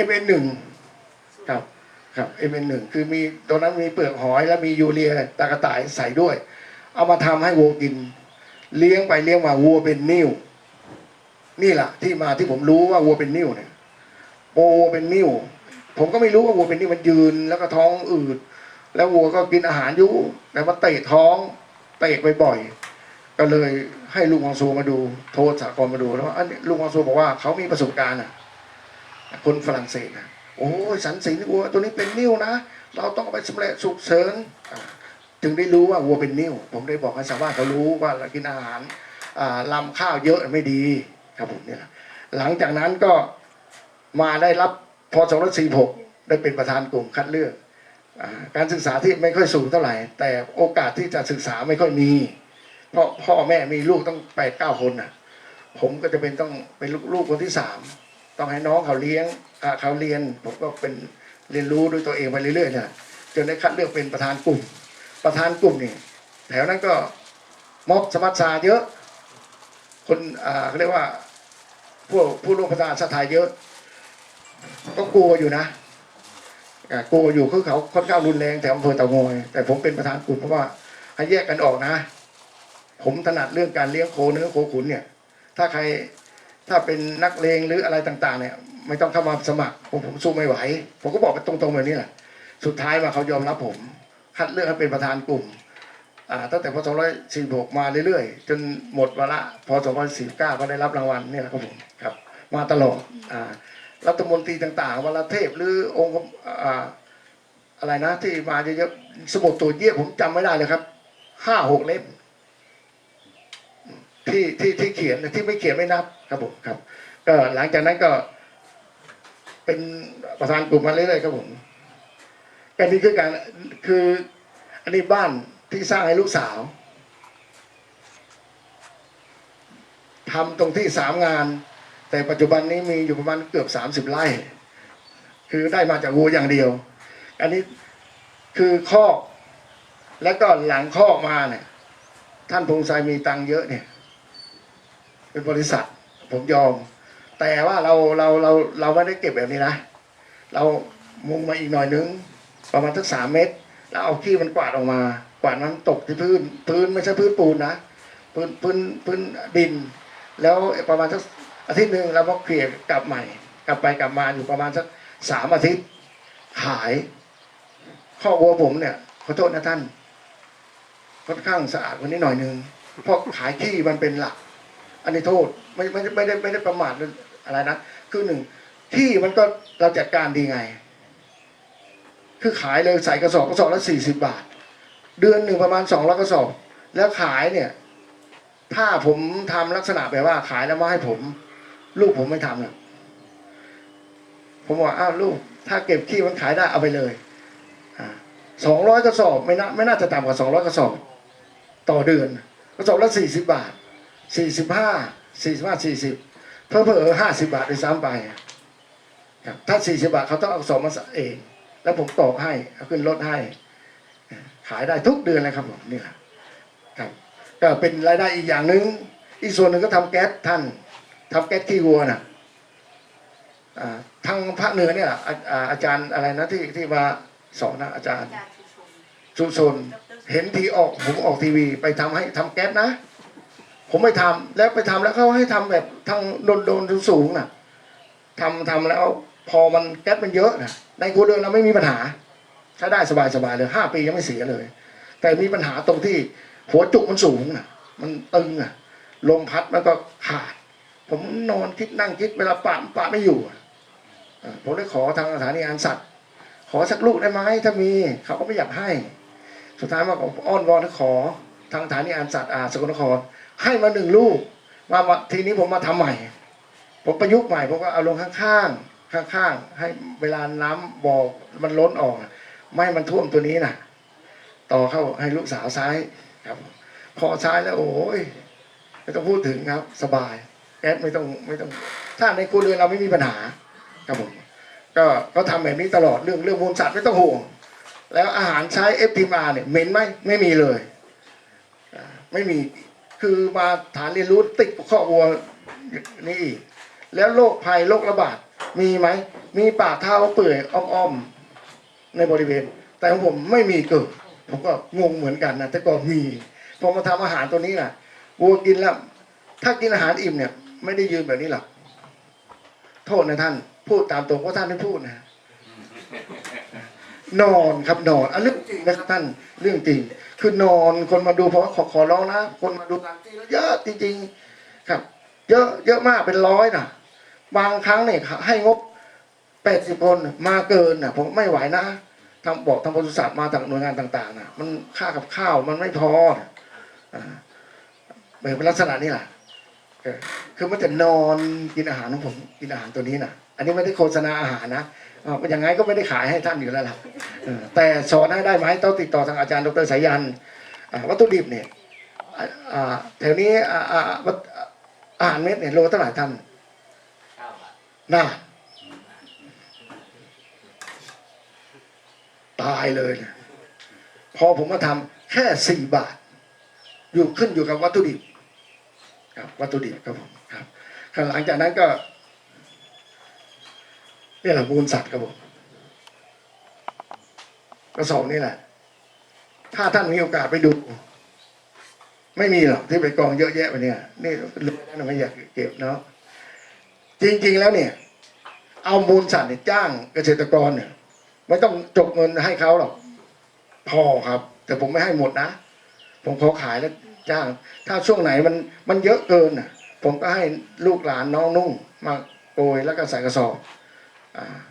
FN1ครับFN1คือมีตัวนั้นมีเปลือกหอยแล้วมียูเรียตากระต่ายใส่ด้วยเอามาทำให้วัวกินเลี้ยงไปเลี้ยงมาวัวเป็นนิ่วนี่แหละที่มาที่ผมรู้ว่าวัวเป็นนิ่วเนี่ยวัวเป็นนิ่วผมก็ไม่รู้ว่าวัวเป็นนิ่วมันยืนแล้วก็ท้องอืดแล้ววัวก็กินอาหารอยู่แต่มันเตะท้องเตะบ่อยๆก็เลยให้ลุงวังซูมาดูโทรสากลมาดูแล้วลุงวังซูบอกว่าเขามีประสบการณ์คนฝรั่งเศสโอ้ยสันสีวัวตัวนี้เป็นนิ่วนะเราต้องไปสำเร็จฉุกเฉินจึงได้รู้ว่าวัวเป็นนิ่วผมได้บอกให้ชาวบ้านเขารู้ว่าเรากินอาหารลำข้าวเยอะไม่ดีครับผมเนี่ยหลังจากนั้นก็มาได้รับพศ2546ได้เป็นประธานกลุ่มคัดเลือกการศึกษาที่ไม่ค่อยสูงเท่าไหร่แต่โอกาสที่จะศึกษาไม่ค่อยมีเพราะพ่อแม่มีลูกต้อง8-9 คน ผมก็จะเป็นต้องเป็นลูกคนที่สามต้องให้น้องเขาเลี้ยงเขาเรียนผมก็เป็นเรียนรู้ด้วยตัวเองไปเรื่อยๆนะจนได้คัดเลือกเป็นประธานกลุ่มนี่แถวนั้นก็ม็อบสมัชชาเยอะคนเขาเรียกว่าผู้ร่วมประธานสถาเยอะก็กลัวอยู่นะกลัวอยู่คือเขาค่อนข้างรุนแรงแถวอำเภอเต่างอยแต่ผมเป็นประธานกลุ่มเพราะว่าให้แยกกันออกนะ ผมถนัดเรื่องการเลี้ยงโคเนื้อโคขุนเนี่ยถ้าเป็นนักเลงหรืออะไรต่างๆเนี่ยไม่ต้องเข้ามาสมัครผมสู้ไม่ไหวผมก็บอกไปตรงๆแบบนี้แหละสุดท้ายมาเขายอมรับผมคัดเลือกให้เป็นประธานกลุ่มตั้งแต่พศ246มาเรื่อยๆจนหมดวาระพศ249ก็ได้รับรางวัลเนี่ยแหละครับผมครับมาตลอดรัฐมนตรีต่างๆวรเทพหรือองค์อะไรนะที่มาเยอะๆสมุดตัวเยี่ยผมจำไม่ได้เลยครับ5-6 เล่มที่เขียนที่ไม่เขียนไม่นับครับผมครับก็หลังจากนั้นก็เป็นประธานกลุ่มมาเรื่อยๆครับผมการนี้คืออันนี้บ้านที่สร้างให้ลูกสาวทำตรงที่3 งานแต่ปัจจุบันนี้มีอยู่ประมาณเกือบ30 ไร่คือได้มาจากวัวอย่างเดียวอันนี้คือคอกแล้วก็หลังคอกมาเนี่ยท่านพงษ์ชัยมีตังค์เยอะเนี่ยเป็นบริษัทผมยอมแต่ว่าเราไม่ได้เก็บแบบนี้นะเรามุงมาอีกหน่อยนึงประมาณสัก3 เมตรแล้วเอาขี้มันกวาดออกมากวาดมันตกที่พื้นไม่ใช่พื้นปูนนะพื้นดินแล้วประมาณสักอาทิตย์หนึ่งเราก็เคลียร์กลับใหม่กลับไปกลับมาอยู่ประมาณสัก3 อาทิตย์ขายข้อวัวผมเนี่ยขอโทษนะท่านค่อนข้างสะอาดกว่านี้หน่อยนึงเพราะขายขี้มันเป็นหลักอันนี้โทษไม่ได้ประมาทอะไรนะคือ1ที่มันก็เราจัดการดีไงคือขายเลยใส่กระสอบละ40 บาทเดือนหนึ่งประมาณ200 กระสอบแล้วขายเนี่ยถ้าผมทำลักษณะแบบว่าขายแล้วมาให้ผมลูกผมไม่ทำหรอกผมบอกอ้าวลูกถ้าเก็บขี้มันขายได้เอาไปเลย200 กระสอบไม่น่าจะต่ำกว่า200 กระสอบต่อเดือนกระสอบละ40 บาท40เพิ่ม50 บาทด้วยซ้ำไปครับถ้า40 บาทเขาต้องเอากระสอบมาเองแล้วผมตอกให้เอาขึ้นรถให้ขายได้ทุกเดือนเลยครับผมนี่แหละครับก็เป็นรายได้อีกอย่างหนึ่งอีกส่วนหนึ่งก็ทำแก๊สท่านทำแก๊สขี้วัวน่ะทางภาคเหนือเนี่ยอาจารย์อะไรนะที่มาสอนนะอาจารย์ชุชนเห็นทีผมออกทีวีไปทำแก๊สนะผมไม่ทำแล้วไปทำแล้วเขาให้ทำแบบทางโดนสูงน่ะทำแล้วพอมันแก๊สมันเยอะนะในครัวเรือนเราไม่มีปัญหาใช้ได้สบายเลย5 ปียังไม่เสียเลยแต่มีปัญหาตรงที่หัวจุกมันสูงน่ะมันตึงอ่ะลมพัดมันก็ขาดผมนอนคิดนั่งคิดเวลาปะไม่อยู่ผมเลยขอทางสถานีอาหารสัตว์ขอสักลูกได้ไหมถ้ามีเขาก็ไม่อยากให้สุดท้ายมาอ้อนวอนขอทางสถานีอาหารสัตว์สกลนครให้มา1 ลูกมาทีนี้ผมมาทำใหม่ผมประยุกต์ใหม่ผมก็เอาลงข้างให้เวลาน้ำบ่อมันล้นออกไม่ให้มันท่วมตัวนี้นะต่อเข้าให้ลูกสาวซ้ายครับพอซ้ายแล้วโอ้ยไม่ต้องพูดถึงครับสบายแก๊สไม่ต้องถ้าในครัวเรือนเราไม่มีปัญหาครับผมก็ทำแบบนี้ตลอดเรื่องมูลสัตว์ไม่ต้องห่วงแล้วอาหารใช้ FTMR เนี่ยเหม็นไหมไม่มีเลยไม่มีคือมาฐานเรียนรู้ติดข้อวัวนี่อีกแล้วโรคภัยโรคระบาดมีไหมมีปากเท้าเปื่อยอ้อมในบริเวณแต่ของผมไม่มีเกิดผมก็งงเหมือนกันนะแต่ก็มีพอมาทำอาหารตัวนี้น่ะวัวกินแล้วถ้ากินอาหารอิ่มเนี่ยไม่ได้ยืนแบบนี้หรอกโทษนะท่านพูดตามตรงว่าท่านไม่พูดนะนอนครับนอนเรื่องจริงนะครับท่านเรื่องจริงคือนอนคนมาดูเพราะว่าขอร้องนะคนมาดูการที่เยอะจริงๆครับเยอะมากเป็น100นะบางครั้งเนี่ยให้งบ80 คนมาเกินนะผมไม่ไหวนะทางปศุสัตว์มาจากหน่วยงานต่างๆนะมันค่ากับข้าวมันไม่พอเป็นลักษณะนี้แหละคือมันจะนอนกินอาหารของผมกินอาหารตัวนี้นะอันนี้ไม่ได้โฆษณาอาหารนะอย่างไงก็ไม่ได้ขายให้ท่านอยู่แล้วล่ะแต่สอนให้ได้ไหมต้องติดต่อทางอาจารย์ดร.สายันวัตถุดิบเนี่ยแถวนี้ อาหารเม็ดเนี่ยโลเท่าไหร่ท่าน 9 บาท น่าตายเลยนะพอผมมาทำแค่4 บาทอยู่ขึ้นอยู่กับวัตถุดิบครับวัตถุดิบครับผมครับหลังจากนั้นก็นี่แหละมูลสัตว์ครับผมกระสอบนี่แหละถ้าท่านมีโอกาสไปดู ไม่มีหรอกที่ไปกองเยอะแยะไปเนี่ยนี่เรื่องนั้นไม่อยากเก็บเนาะจริงๆแล้วเนี่ยเอามูลสัตว์เนี่ยจ้างเกษตรกรเนี่ยไม่ต้องจกเงินให้เขาหรอกพอครับ แต่ผมไม่ให้หมดนะผมขอขายแล้วจ้าง ถ้าช่วงไหนมันเยอะเกินน่ะผมก็ให้ลูกหลานน้องนุ่งมาโกยแล้วก็ใส่กระสอบ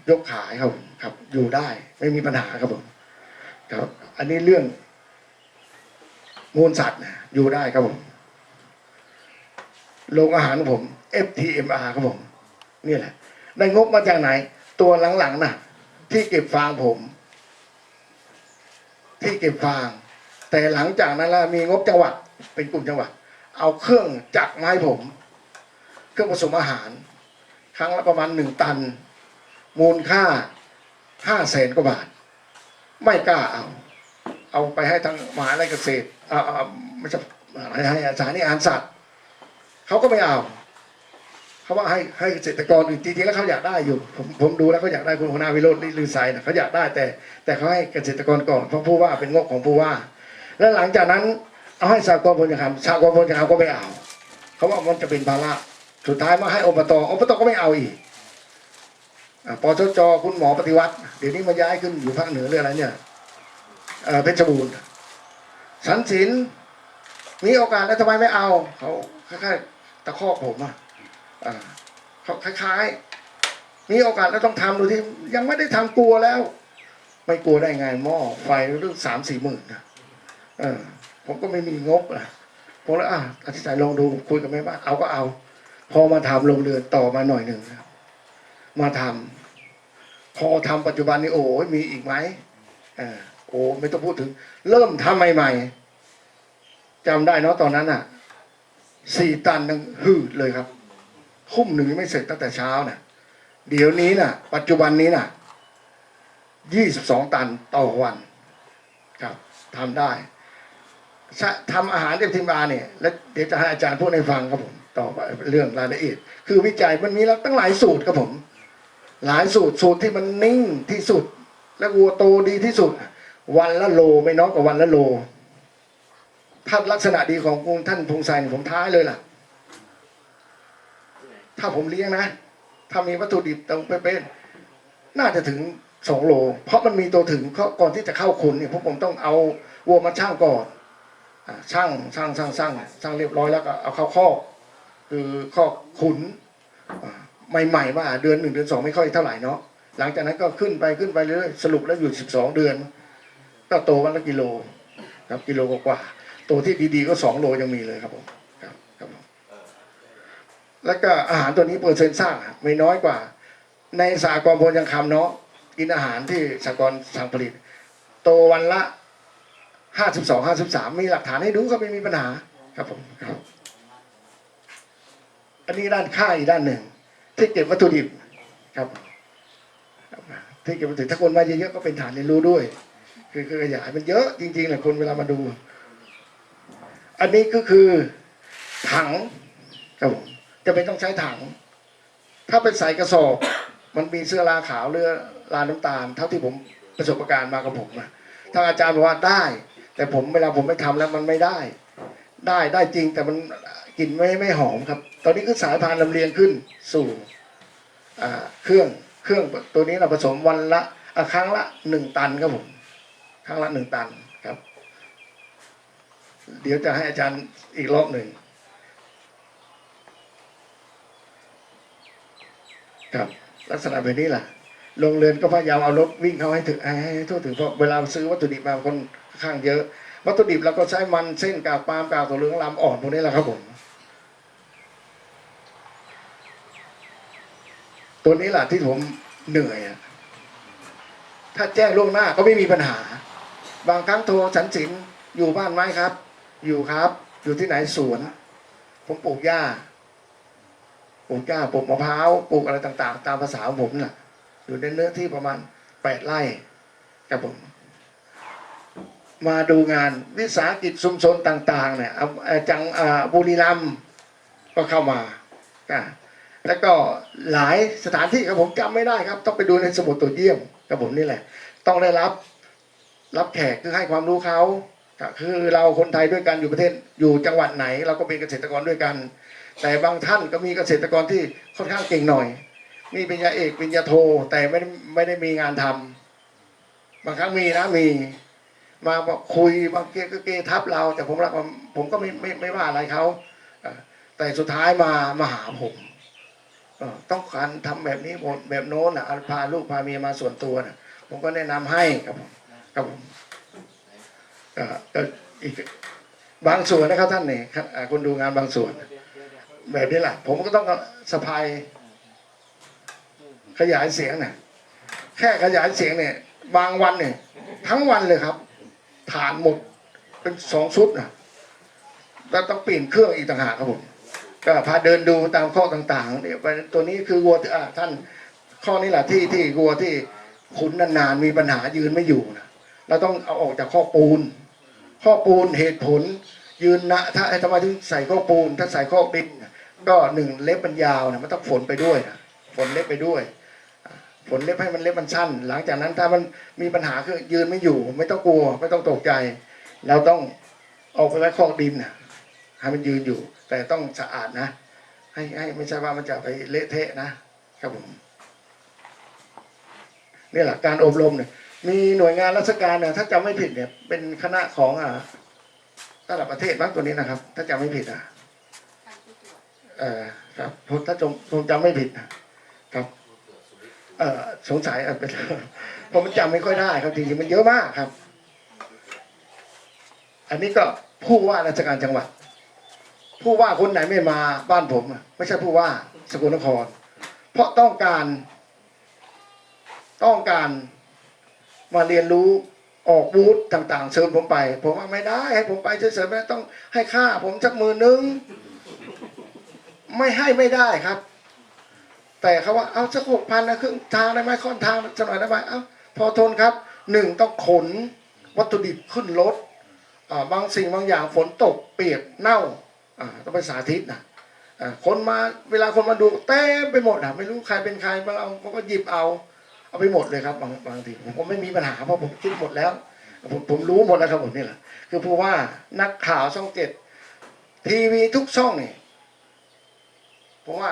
ยกขายครับครับอยู่ได้ไม่มีปัญหาครับผมครับอันนี้เรื่องมูลสัตว์นะอยู่ได้ครับผมโรงอาหารของผม FTMR ครับผมนี่แหละได้งบมาจากไหน ตัวหลังๆน่ะที่เก็บฟางผมที่เก็บฟางแต่หลังจากนั้นแล้วมีงบจังหวัดเป็นกลุ่มจังหวัดเอาเครื่องจักรมาให้ผมเครื่องผสมอาหารครั้งละประมาณ1 ตันมูลค่า500,000 กว่าบาทไม่กล้าเอาไปให้ทางมหาวิทยาลัยเกษตรไม่ใช่ให้อาจารย์นี่อ่านสัตว์เขาก็ไม่เอาเขาว่าให้เกษตรกรจริงๆแล้วเขาอยากได้อยู่ผมดูแล้วเขาอยากได้คุณหัวหน้าวิโรจน์ลือไซนะเขาอยากได้แต่เขาให้เกษตรกรก่อนเพราะผู้ว่าเป็นงบของผู้ว่าแล้วหลังจากนั้นเอาให้สหกรณ์พลจะทำสหกรณ์พลจะทำก็ไม่เอาเขาว่ามันจะเป็นภาระสุดท้ายมาให้อบตก็ไม่เอาอีกปชจคุณหมอปฏิวัติเดี๋ยวนี้มาย้ายขึ้นอยู่ภาคเหนือเรื่องอะไรเนี่ยเพชรบูรณ์สันสินมีโอกาสแล้วทำไมไม่เอาเขาคล้ายๆตะคอกผมเขาคล้ายๆมีโอกาสแล้วต้องทำดูที่ยังไม่ได้ทำกลัวแล้วไม่กลัวได้ไงหม้อไฟเรื่อง3-4 หมื่นนะผมก็ไม่มีงบนะผมแล้วอธิษฐานลองดูคุยกับแม่บ้านเอาก็เอาพอมาทำลงเรือนต่อมาหน่อยหนึ่งครับมาทำพอทำปัจจุบันนี้โอ้ยมีอีกไหมโอ้ไม่ต้องพูดถึงเริ่มทำใหม่ๆจำได้เนาะตอนนั้น4 ตันนึงหืดเลยครับทุ่มหนึ่งไม่เสร็จตั้งแต่เช้าน่ะเดี๋ยวนี้น่ะปัจจุบันนี้น่ะ22 ตันต่อวันครับทำได้ทำอาหารเรียบทิมบาเนี่ยแล้วเดี๋ยวจะให้อาจารย์พูดให้ฟังครับผมต่อไปเรื่องรายละเอียดคือวิจัยมันมีแล้วตั้งหลายสูตรครับผมหลายสูตรที่มันนิ่งที่สุดและวัวโตดีที่สุดวันละโลไม่น้อยกว่าวันละโลถ้าลักษณะดีของคุณท่านพงษ์ไซน์ผมท้ายเลยล่ะถ้าผมเลี้ยงนะถ้ามีวัตถุดิบตรงเป๊ะๆน่าจะถึง2 โลเพราะมันมีตัวถึงก่อนที่จะเข้าขุนเนี่ยพวกผมต้องเอาวัวมาช่างก่อนช่างเรียบร้อยแล้วก็เอาเข้าข้อคือข้อขุนใหม่ๆว่าเดือน 1 เดือน 2ไม่ค่อยเท่าไหร่เนาะหลังจากนั้นก็ขึ้นไปเรื่อยสรุปแล้วอยู่12 เดือนก็โตวันละกิโลครับกิโลกว่าตัวที่ดีๆก็2 โลยังมีเลยครับผมครับผมแล้วก็อาหารตัวนี้เปอร์เซ็นต์สร้างไม่น้อยกว่าในสหกรณ์โพธิ์ยังคำเนาะกินอาหารที่สหกรณ์สั่งผลิตโตวันละ52-53มีหลักฐานให้ดูก็ไม่มีปัญหาครับผมครับอันนี้ด้านค่าอีกด้านหนึ่งที่เก็บวัตถุดิบครับที่เก็บวัตถุดิบถ้าคนมาเยอะๆก็เป็นฐานเรียนรู้ด้วยคือขยายมันเยอะจริงๆแหละคนเวลามาดูอันนี้ก็คือถังครับผมจะไม่ต้องใช้ถังถ้าไปใส่กระสอบมันมีเสื้อลาขาวเรือลาน้ำตาลเท่าที่ผมประสบการณ์มากับผมนะทางอาจารย์บอกว่าได้แต่เวลาผมไม่ทำแล้วมันไม่ได้จริงแต่มันกลิ่นไม่หอมครับตอนนี้คือสายพานลำเลียงขึ้นสู่เครื่องตัวนี้เราผสมวันละครั้งละ1 ตันครับผมครั้งละ1 ตันครับเดี๋ยวจะให้อาจารย์อีกรอบหนึ่งครับลักษณะแบบนี้แหละโรงเรือนก็พยายามเอารถวิ่งเข้าให้ทั่วถึงเพราะเวลาซื้อวัตถุดิบมาคนข้างเยอะวัตถุดิบเราก็ใช้มันเส้นกากปาล์มกากถั่วเหลืองลำอ่อนพวกนี้แหละครับผมตัวนี้แหละที่ผมเหนื่อยถ้าแจ้งล่วงหน้าก็ไม่มีปัญหาบางครั้งโทรสันสินอยู่บ้านไหมครับอยู่ครับอยู่ที่ไหนสวนผมปลูกหญ้า ลูกหญ้าปลูกมะพร้าวปลูกอะไรต่างๆ ตามภาษาของผมน่ะอยู่ในเนื้อที่ประมาณ8 ไร่ครับผมมาดูงานวิสาหกิจชุมชนต่างๆเนี่ยจังบุรีรัมย์ก็เข้ามาแล้วก็หลายสถานที่ครับผมจำไม่ได้ครับต้องไปดูในสมุดตัวเยี่ยมกับผมนี่แหละ ต้องได้รับแขกคือให้ความรู้เขาคือเราคนไทยด้วยกันอยู่ประเทศอยู่จังหวัดไหน เราก็เป็นเกษตรกรด้วยกัน แต่บางท่านก็มีเกษตรกรที่ค่อนข้างเก่งหน่อย มีปริญญาเอกปริญญาโทแต่ไม่ได้มีงานทำบางครั้งมีนะมีมาบอกคุยบางเกก็เกทับเรา แต่ผมก็ไม่ว่าอะไรเขาแต่สุดท้ายมาหาผมต้องการทำแบบนี้แบบโน้นพาลูกพาเมียมาส่วนตัวนะผมก็แนะนำให้ครับผมก็อีกบางส่วนนะครับท่านนี่คนดูงานบางส่วนแบบนี้แหละผมก็ต้องสะพายขยายเสียงเนี่ยแค่ขยายเสียงเนี่ยบางวันเนี่ยทั้งวันเลยครับฐานหมดเป็น2 ชุดนะแล้วต้องเปลี่ยนเครื่องอีกต่างหากครับผมก็พาเดินดูตามข้อต่างๆเนี่ยตัวนี้คือวัวท่านข้อนี้แหละที่วัวที่ขุนนานๆมีปัญหายืนไม่อยู่นะเราต้องเอาออกจากข้อปูนเหตุผลยืนนะถ้าทำไมถึงใส่ข้อปูนถ้าใส่ข้อดินก็1 เล็บมันยาวนะมันต้องฝนไปด้วยนะฝนเล็บไปด้วยฝนเล็บให้มันเล็บมันสั้นหลังจากนั้นถ้ามันมีปัญหาคือยืนไม่อยู่ไม่ต้องกลัวไม่ต้องตกใจเราต้องเอาไปไว้ข้อดินนะให้มันยืนอยู่แต่ต้องสะอาดนะให้ไม่ใช่ว่ามันจะไปเละเทะนะครับผมนี่แหละการอบรมเนี่ยมีหน่วยงานราชการเนี่ยถ้าจำไม่ผิดเนี่ยเป็นคณะของระดับประเทศบ้างตัวนี้นะครับถ้าจำไม่ผิดครับถ้าผมจำไม่ผิดนะครับสงสัยเป็นเพราะมันจำไม่ค่อยได้ครับจริงๆมันเยอะมากครับอันนี้ก็ผู้ว่าราชการจังหวัดผู้ว่าคนไหนไม่มาบ้านผมไม่ใช่ผู้ว่าสกลนครเพราะต้องการมาเรียนรู้ออกบูธต่างๆเชิญผมไปผมว่าไม่ได้ให้ผมไปเฉยๆไม่ต้องให้ค่าผมสัก10,000ไม่ได้ครับแต่เขาว่าเอาสัก6,000นะครึ่งทางได้ไหมค่อนทางสักหน่อยได้ไหมพอทนครับ1ต้องขนวัตถุดิบขึ้นรถบางสิ่งบางอย่างฝนตกเปียกเน่าต้องไปสาธิตนะคนมาเวลาคนมาดูเต็มไปหมดไม่รู้ใครเป็นใครบางเขาก็หยิบเอาไปหมดเลยครับบางทีผมไม่มีปัญหาเพราะผมคิดหมดแล้วผมรู้หมดแล้วครับผมนี่แหละคือผู้ว่านักข่าวช่อง7ทีวีทุกช่องนี่ผมว่า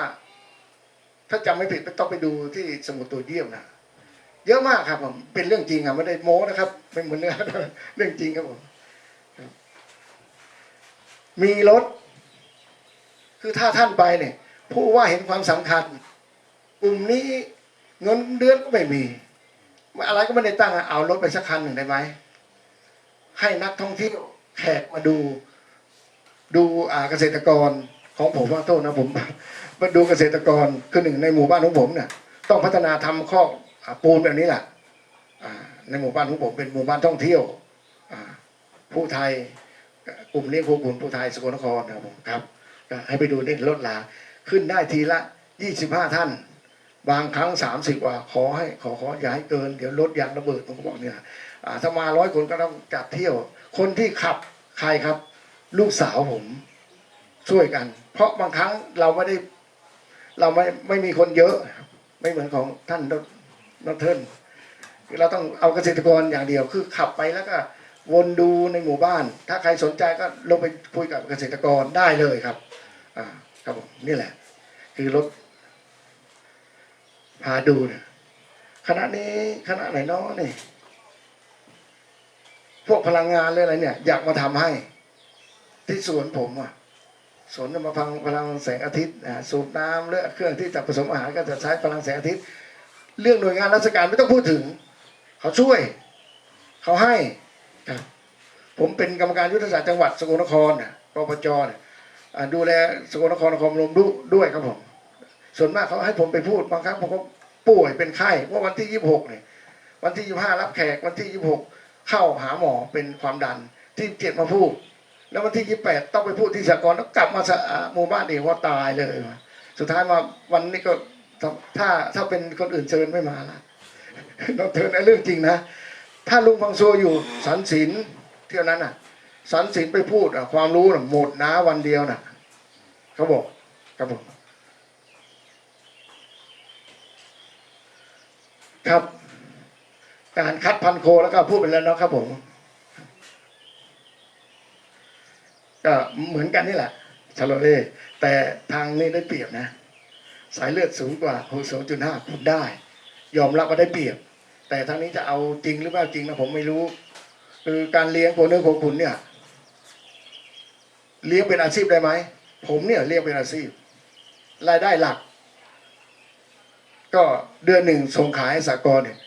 ถ้าจำไม่ผิดต้องไปดูที่สมุดตัวเยี่ยมนะเยอะมากครับผมเป็นเรื่องจริงไม่ได้โม้นะครับเป็นเหมือนเรื่องจริงครับผมมีรถคือถ้าท่านไปเนี่ยผู้ว่าเห็นความสำคัญกลุ่มนี้เงินเดือนก็ไม่มีอะไรก็ไม่ได้ตั้งเอารถไปสักคันหนึ่งได้ไหมให้นักท่องเที่ยวแขกมาดูเกษตรกรของผมว่าโทษนะผมมาดูเกษตรกรคือ1ในหมู่บ้านของผมเนี่ยต้องพัฒนาทำข้อปูนแบบนี้แหละในหมู่บ้านของผมเป็นหมู่บ้านท่องเที่ยวผู้ไทยกลุ่มเลี้ยงโคขุนผู้ไทยสกลนครนะครับผมครับให้ไปดูนี่รถลาขึ้นได้ทีละ25 ท่านบางครั้ง30 กว่าขออย่าให้เกินเดี๋ยวรถยางระเบิดผมก็บอกเนี่ยถ้ามา100 คนก็ต้องจัดเที่ยวคนที่ขับใครครับลูกสาวผมช่วยกันเพราะบางครั้งเราไม่มีคนเยอะไม่เหมือนของท่านดร.เราต้องเอาเกษตรกรอย่างเดียวคือขับไปแล้วก็วนดูในหมู่บ้านถ้าใครสนใจก็ลงไปคุยกับเกษตรกรได้เลยครับครับผมนี่แหละคือรถพาดูเนี่ยคณะนี้คณะไหนน้อนี่พวกพลังงานเลยอะไรเนี่ยอยากมาทำให้ที่สวนผมสวนมาพลังแสงอาทิตย์สูบน้ำหรือเครื่องที่จะผสมอาหารก็จะใช้พลังแสงอาทิตย์เรื่องหน่วยงานราชการไม่ต้องพูดถึงเขาช่วยเขาให้ผมเป็นกรรมการยุทธศาสตร์จังหวัดสกลนครปปจดูแลสกลนครนครพนมด้วยครับผมส่วนมากเขาให้ผมไปพูดบางครั้งผมก็ป่วยเป็นไข้เพราะวันที่26เนี่ยวันที่25รับแขกวันที่26เข้าหาหมอเป็นความดันที่7มาพูดแล้ววันที่28ต้องไปพูดที่สากลแล้วกลับมาหมู่บ้านเองว่าตายเลย สุดท้ายมาวันนี้ก็ถ้าเป็นคนอื่นเชิญไม่มาละ เราเชิญในเรื่องจริงนะถ้าลุงฟังซัวอยู่สันศีลเที่ยวนั้นน่ะสันศีลไปพูดความรู้น่ะหมดนะวันเดียวน่ะเขาบอกครับผมครับการคัดพันโคแล้วก็พูดไปแล้วเนาะครับผมก็เหมือนกันนี่แหละชาโลเล่แต่ทางนี้ได้เปรียบนะสายเลือดสูงกว่า0.5คุณได้ยอมรับว่าได้เปรียบแต่ทางนี้จะเอาจริงหรือเปล่าจริงนะผมไม่รู้คือการเลี้ยงโคเนื้อโคขุนเนี่ยเลี้ยงเป็นอาชีพได้ไหมผมเนี่ยเลี้ยงเป็นอาชีพรายได้หลักก็เดือนหนึ่งส่งขายสหกรณ์เนี่ย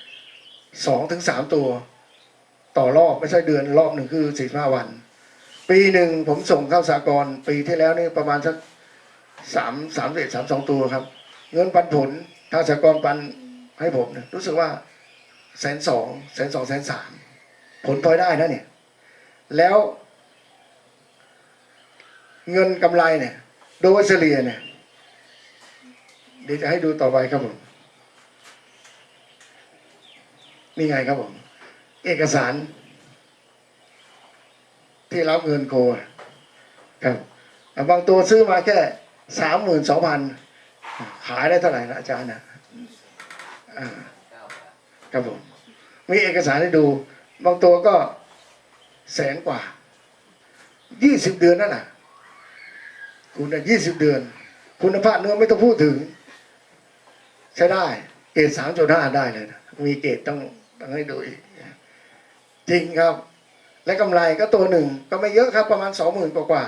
2-3 ตัวต่อรอบไม่ใช่เดือนรอบหนึ่งคือ45 วันปีหนึ่งผมส่งเข้าสหกรณ์ปีที่แล้วนี่ประมาณสัก32 ตัวครับเงินปันผลถ้าสหกรณ์ปันให้ผมเนี่ยรู้สึกว่า120,000 130,000ผลพลอยได้นะเนี่ยแล้วเงินกำไรเนี่ยโดยเฉลี่ยเนี่ยเดี๋ยวจะให้ดูต่อไปครับผมนี่ไงครับผมเอกสารที่รับเงินโคครับบางตัวซื้อมาแค่32,000ขายได้เท่าไหร่นะอาจารย์นะครับผมมีเอกสารให้ดูบางตัวก็100,000 กว่า20 เดือนนั่นแหละคุณ20 เดือนคุณภาพเนื้อไม่ต้องพูดถึงใช้ได้เกรด3.5ได้เลยนะมีเกรดต้องให้ดูอีกจริงครับและกำไรก็ตัวหนึ่งก็ไม่เยอะครับประมาณ20,000 กว่า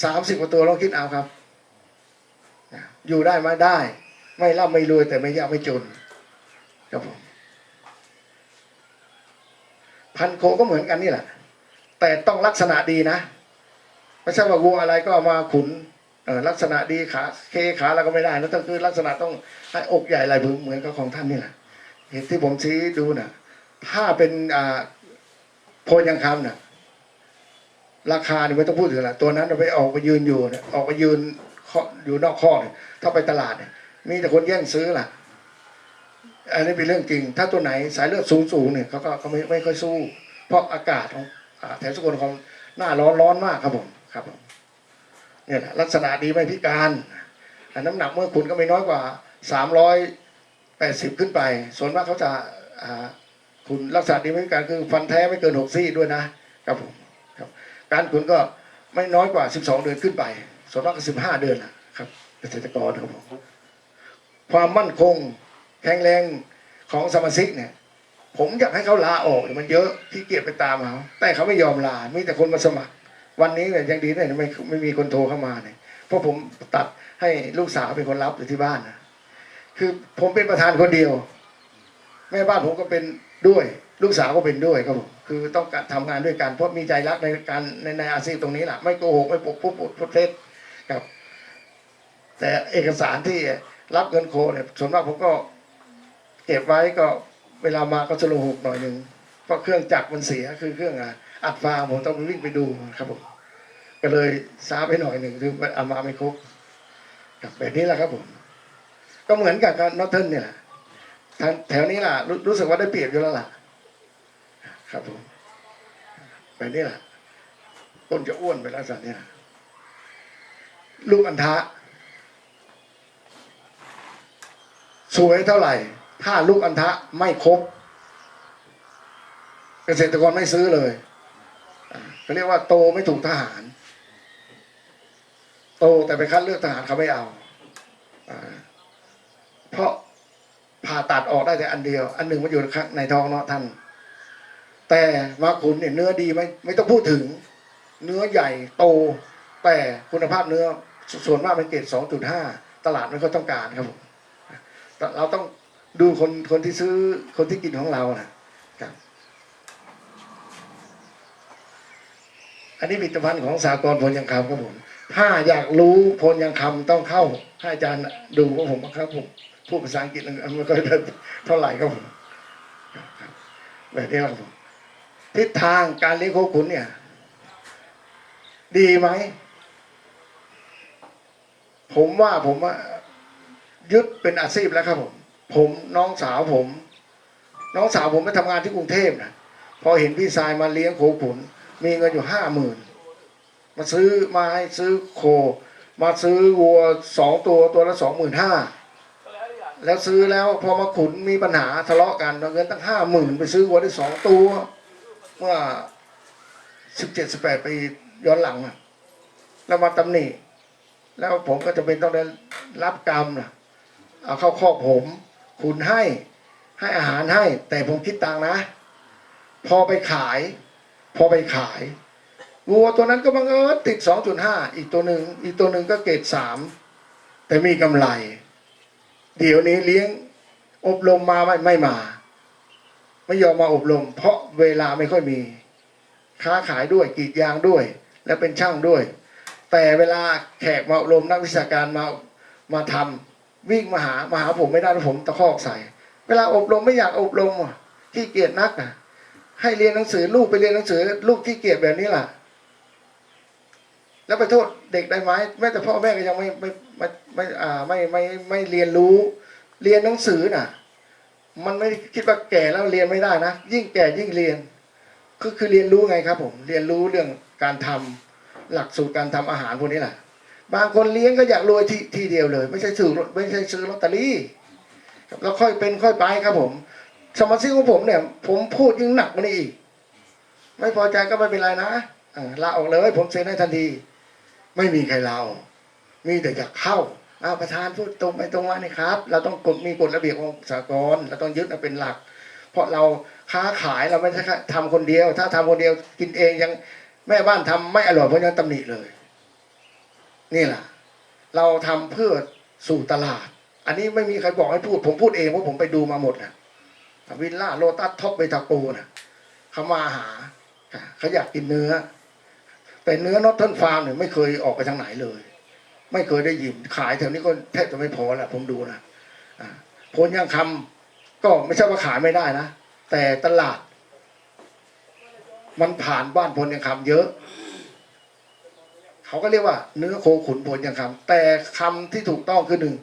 30 กว่าตัวลองคิดเอาครับอยู่ได้ไหมได้ไม่ร่ำไม่รวยแต่ไม่ยากไม่จนครับผมพันโคก็เหมือนกันนี่แหละแต่ต้องลักษณะดีนะไม่ใช่ว่าวัวอะไรก็เอามาขุนลักษณะดีขาขาแล้วก็ไม่ได้แล้วต้องคือลักษณะต้องให้อกใหญ่ไหล่บึงเหมือนกับของท่านนี่แหละเห็นที่ผมชี้ดูน่ะถ้าเป็นโพยังคำน่ะราคาเนี่ยไม่ต้องพูดถึงละตัวนั้นเราไปออกไปยืนอยู่เนี่ยออกไปยืนอยู่นอกข้อเนี่ยถ้าไปตลาดเนี่ยมีแต่คนแย่งซื้อล่ะอันนี้เป็นเรื่องจริงถ้าตัวไหนสายเลือดสูงเนี่ยเขาไม่ค่อยสู้เพราะอากาศของแถวสกลของหน้าร้อนมากครับผมครับผมเนี่ยแหละลักษณะดีไม่พิการน้ำหนักเมื่อคุณก็ไม่น้อยกว่า380ขึ้นไปส่วนมากเขาจะคุณลักษณะดีไม่พิการคือฟันแท้ไม่เกิน6 ซี่ด้วยนะครับผมครับการคุณก็ไม่น้อยกว่า12 เดือนขึ้นไปส่วนมากก็15 เดือนนะครับเกษตรกรครับผมความมั่นคงแข็งแรงของสมาชิกเนี่ยผมอยากให้เขาลาออกมันเยอะที่เกียจไปตามเขาแต่เขาไม่ยอมลามีแต่คนมาสมัครวันนี้เนี่ยยังดีเนี่ยไม่มีคนโทรเข้ามาเนี่ยเพราะผมตัดให้ลูกสาวเป็นคนรับอยู่ที่บ้านนะคือผมเป็นประธานคนเดียวแม่บ้านผมก็เป็นด้วยลูกสาวก็เป็นด้วยครับผมคือต้องการทำงานด้วยกันเพราะมีใจรักในการในอาชีพตรงนี้แหละไม่โกหกไม่ปกปุ๊บพูดเท็จครับแต่เอกสารที่รับเงินโคเนี่ยส่วนมากผมก็เก็บไว้ก็เวลามาก็จะโลหกหน่อยหนึ่งเพราะเครื่องจักรมันเสียคือเครื่องอัดฟางผมต้องวิ่งไปดูครับผมก็เลยช้าไปหน่อยหนึ่งคือเอามาไม่ครบแบบนี้แหละครับผมก็เหมือนกับนอตเทิลเนี่ยแหละทางแถวนี้ล่ะรู้สึกว่าได้เปรียบอยู่แล้วล่ะครับผมแบบนี้แหละต้นจะอ้วนไปแล้วสัตว์เนี่ยลูกอันทะสวยเท่าไหร่ถ้าลูกอันทะไม่ครบเกษตรกรไม่ซื้อเลยเขาเรียกว่าโตไม่ถูกทหารโตแต่ไปคัดเลือกทหารเขาไม่เอาเพราะผ่าตัดออกได้แต่อันเดียวอันหนึ่งมันอยู่ในท้องเนาะท่านแต่มาขุนเนี่ยเนื้อดีไม่ต้องพูดถึงเนื้อใหญ่โตแต่คุณภาพเนื้อส่วนมากเป็นเกรด 2.5 ตลาดไม่ค่อยต้องการครับผมเราต้องดูคนที่ซื้อคนที่กินของเรานะครับอันนี้ผลิตภัณฑ์ของสากลพลยังคำครับผมถ้าอยากรู้พลยังคำต้องเข้าให้อาจารย์ดูว่าผมครับผมพูดภาษาอังกฤษมันก็เท่าไหร่ครับผมแบบนี้ครับผมทิศทางการเลี้ยงโคขุนเนี่ยดีไหม ผมว่ายึดเป็นอาชีพแล้วครับผมน้องสาวผมไปทำงานที่กรุงเทพนะพอเห็นพี่ชายมาเลี้ยงโคขุนมีเงินอยู่50,000มาให้ซื้อโคมาซื้อวัว2 ตัวละ25,000แล้วซื้อแล้วพอมาขุนมีปัญหาทะเลาะกันเอาเงินตั้ง50,000ไปซื้อวัวได้2 ตัวเมื่อ17-18 ปีย้อนหลังอะแล้วมาตำหนิแล้วผมก็จะเป็นต้องได้รับกรรมนะเอาเข้าคอกผมขุนให้อาหารให้แต่ผมคิดตังค์นะพอไปขายวัวตัวนั้นก็บังเอิญติด 2.5อีกตัวหนึ่งก็เกรด3แต่มีกำไรเดี๋ยวนี้เลี้ยงอบรมมาไม่มาไม่ยอมมาอบรมเพราะเวลาไม่ค่อยมีค้าขายด้วยกรีดยางด้วยและเป็นช่างด้วยแต่เวลาแขกมาอบรมนักวิชาการมาทำวิ่งมาหาผมไม่ได้ผมตะคอกใส่เวลาอบรมไม่อยากอบรมขี้เกียจนักให้เรียนหนังสือลูกไปเรียนหนังสือลูกขี้เกียจแบบนี้ล่ะแล้วไปโทษเด็กได้ไหมแม้แต่พ่อแม่ก็ยังไม่เรียนรู้เรียนหนังสือน่ะมันไม่คิดว่าแก่แล้วเรียนไม่ได้นะยิ่งแก่ยิ่งเรียนคือเรียนรู้ไงครับผมเรียนรู้เรื่องการทำหลักสูตรการทำอาหารพวกนี้แหละบางคนเลี้ยงก็อยากรวยทีเดียวเลยไม่ใช่ซื้อลอตเตอรี่แล้วค่อยเป็นค่อยไปครับผมสมาชิกของผมเนี่ยผมพูดยิ่งหนักกว่านี้อีกไม่พอใจก็ไม่เป็นไรนะลาออกเลยผมเซ็นให้ทันทีไม่มีใครลามีแต่อยากเข้าประธานพูดตรงไปตรงมานี่ครับเราต้องมีกฎระเบียบของสากลเราต้องยึดเป็นหลักเพราะเราค้าขายเราไม่ใช่ทำคนเดียวถ้าทำคนเดียวกินเองยังแม่บ้านทำไม่อร่อยเพราะยังตำหนิเลยนี่แหละเราทำเพื่อสู่ตลาดอันนี้ไม่มีใครบอกให้พูดผมพูดเองเพราะผมไปดูมาหมดนะวิลล่าโลตัสท็อปเบตาโกนะเขามาหาเขาอยากกินเนื้อแต่เนื้อนอตเทิร์นฟาร์มเนี่ยไม่เคยออกไปทางไหนเลยไม่เคยได้ยินขายแถวนี้ก็แทบจะไม่พอแหละผมดูนะผลยังคำก็ไม่ใช่ว่าขายไม่ได้นะแต่ตลาดมันผ่านบ้านพลยังคำเยอะเขาก็เรียกว่าเนื้อโคขุนพลยังคำแต่คำที่ถูกต้องคือหนึ่ง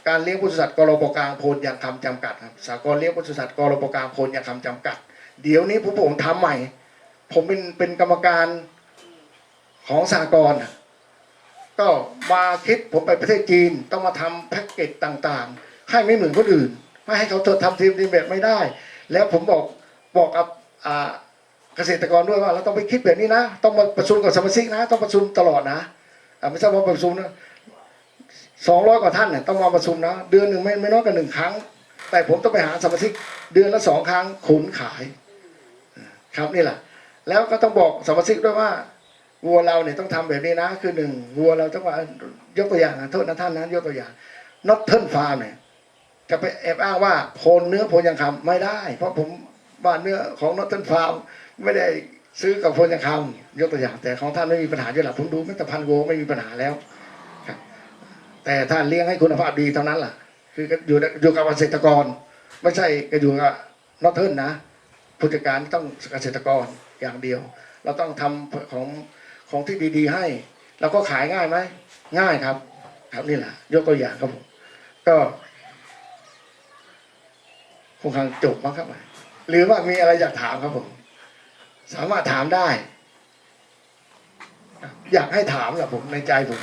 การเลี้ยงปศุสัตว์กรปกลางพลยังคำจำกัดครับสากลเลี้ยงปศุสัตว์กรปกลางพลยังคำจำกัดเดี๋ยวนี้ผมทำใหม่ผมเป็นกรรมการของสากลก็มาคิดผมไปประเทศจีนต้องมาทำแพ็กเกจต่างๆให้ไม่เหมือนคนอื่นไม่ให้เขาทำทีมแบบไม่ได้แล้วผมบอกกับเกษตรกรด้วยว่าเราต้องไปคิดแบบนี้นะต้องมาประชุมกับสมาชิกนะต้องประชุมตลอดนะไม่ใช่ว่าประชุมนะ200 กว่าท่านเนี่ยต้องมาประชุมนะเดือนหนึ่งไม่น้อยกว่า1 ครั้งแต่ผมต้องไปหาสมาชิกเดือนละ2 ครั้งขุนขายครับนี่แหละแล้วก็ต้องบอกสมาชิกด้วยว่าวัวเราเนี่ยต้องทำแบบนี้นะคือ1วัวเราต้องว่ายกตัวอย่างโทษนะท่านนะยกตัวอย่างนอตเทิร์นฟาร์มเนี่ยจะไปแอบอ้างว่าโพลเนื้อโพลยังคำไม่ได้เพราะผมบ้านเนื้อของนอตเทิร์นฟาร์มไม่ได้ซื้อกับโพลยังคำยกตัวอย่างแต่ของท่านไม่มีปัญหาอยู่หลักผมดูแม้แต่พันโวไม่มีปัญหาแล้วแต่ถ้าเลี้ยงให้คุณภาพดีเท่านั้นล่ะคืออยู่กับเกษตรกรไม่ใช่ก็อยู่กับนอตเทิร์นนะผู้จัดการต้องเกษตรกรอย่างเดียวเราต้องทำของที่ดีๆให้เราก็ขายง่ายไหมง่ายครับนี่แหละยกตัวอย่างครับผมก็คงจบมั้งครับหรือว่ามีอะไรอยากถามครับผมสามารถถามได้อยากให้ถามแหละผมในใจผม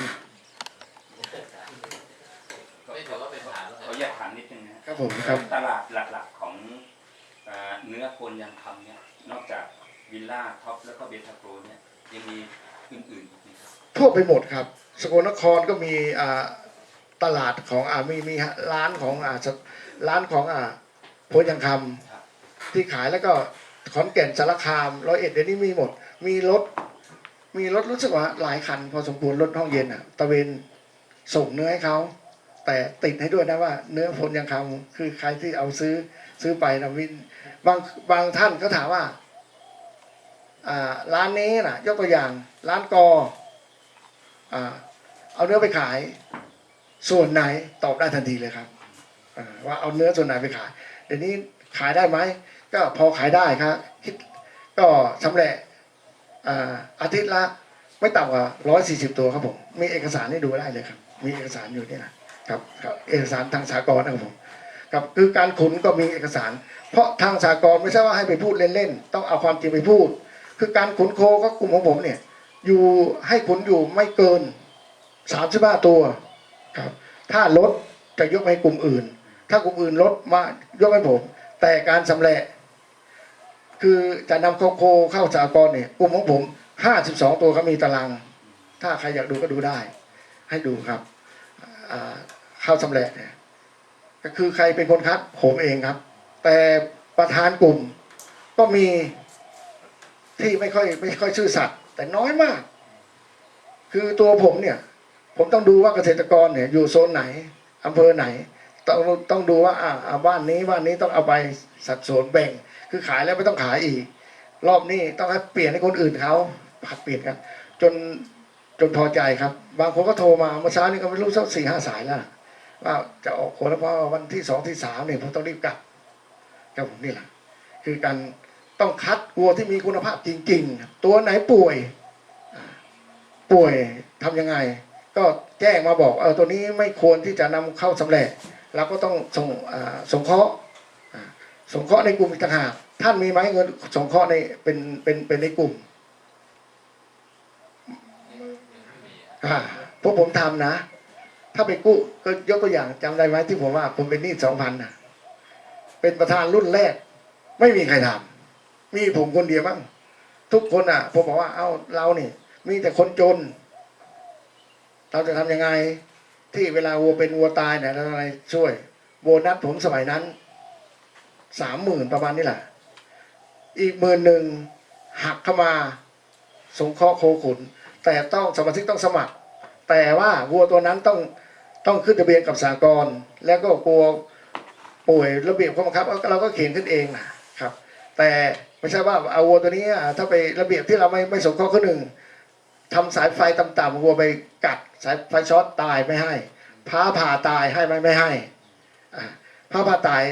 ไม่ถือว่าเป็นฐาน เขาอยากถามนิดนึงนะครับ ผมครับ ตลาดหลักๆของเนื้อโคนยังคำเนี่ยนอกจากวิลล่าท็อปแล้วก็เบทาโกรเนี่ยยังมีอื่นๆอีกไหมครับ ทั่วไปหมดครับสกลนครก็มีตลาดของมีร้านของโพยังคำที่ขายแล้วก็ขอนแก่นสารคาม101เดี๋ยวนี้มีหมดมีรถรู้สึกว่าหลายคันพอสมควรรถห้องเย็นตะเวนส่งเนื้อให้เขาแต่ติดให้ด้วยนะว่าเนื้อโพยังคำคือใครที่เอาซื้อไปนะวินบางท่านก็ถามว่าร้านนี้นะยกตัวอย่างร้านกอเอาเนื้อไปขายส่วนไหนตอบได้ทันทีเลยครับว่าเอาเนื้อส่วนไหนไปขายเดี๋ยวนี้ขายได้ไหมก็พอขายได้ครับคิดก็สำเร็จอาทิตย์ละ ไม่ต่ำกว่า140ตัวครับผมมีเอกสารให้ดูได้เลยครับมีเอกสารอยู่นี่นะครับครับเอกสารทางสากลนะครับผมครับคือการขุนก็มีเอกสาร เพราะทางสากลไม่ใช่ว่าให้ไปพูดเล่นๆต้องเอาความจริงไปพูด คือการขุนโคก็กลุ่มของผมเนี่ยอยู่ให้ขุนอยู่ไม่เกิน35ตัวครับถ้าลดจะยกให้กลุ่มอื่น ถ้ากลุ่มอื่นลดมายกให้ผม แต่การสำเร็จคือจะนำโคเข้าสากลเนี่ยกลุ่มของผม52ตัวเขามีตารางถ้าใครอยากดูก็ดูได้ให้ดูครับเข้าสำเร็จเนี่ยก็คือใครเป็นคนคัดผมเองครับ แต่ประธานกลุ่มก็มีที่ไม่ค่อยซื่อสัตย์แต่น้อยมาก คือตัวผมเนี่ยผมต้องดูว่าเกษตรกรเนี่ยอยู่โซนไหนอำเภอไหนต้องดูว่าบ้านนี้ต้องเอาไปสัดส่วนแบ่ง คือขายแล้วไม่ต้องขายอีก รอบนี้ต้องให้เปลี่ยนให้คนอื่นเขาผัดเปลี่ยนกันจนพอใจครับ บางคนก็โทรมาเมื่อเช้านี้ก็ไม่รู้สัก4-5 สายแล้วว่าจะออกคนแล้วเพราะวันที่2 ที่ 3เนี่ยผมต้องรีบกลับครับผมนี่แหละคือการต้องคัดวัวที่มีคุณภาพจริงๆตัวไหนป่วยทำยังไง ก็แจ้งมาบอกตัวนี้ไม่ควรที่จะนำเข้าสำเร็จเราก็ต้องสงเคราะห์ในกลุ่มอีกต่างหากท่านมีไหมเงินสงเคราะห์ในเป็นในกลุ่มพวกผมทำนะ ถ้าไปกู้ก็ยกตัวอย่างจำได้ไหมที่ผมว่าผมเป็นหนี้2,000นะเป็นประธานรุ่นแรกไม่มีใครทำมีผมคนเดียวบ้างทุกคนผมบอกว่าเรานี่มีแต่คนจนเราจะทำยังไงที่เวลาวัวเป็นวัวตายเนี่ยอะไรช่วยโบนัสผมสมัยนั้น30,000ประมาณนี้แหละอีก10,000หักเข้ามาสงเคราะห์โคขุนแต่ต้องสมาชิกต้องสมัครแต่ว่าวัวตัวนั้นต้องขึ้นทะเบียนกับสหกรณ์แล้วก็กลัวป่วยระเบียบข้อบังคับเราก็เขียนขึ้นเองนะครับแต่ไม่ใช่ว่าเอาวัวตัวนี้ถ้าไประเบียบที่เราไม่สงเคราะห์คนหนึ่งทำสายไฟต่ำๆวัวไปกัดสายไฟช็อตตายไม่ให้พ้าผ่าตายให้ไม่ให้พ้าผ่าตาย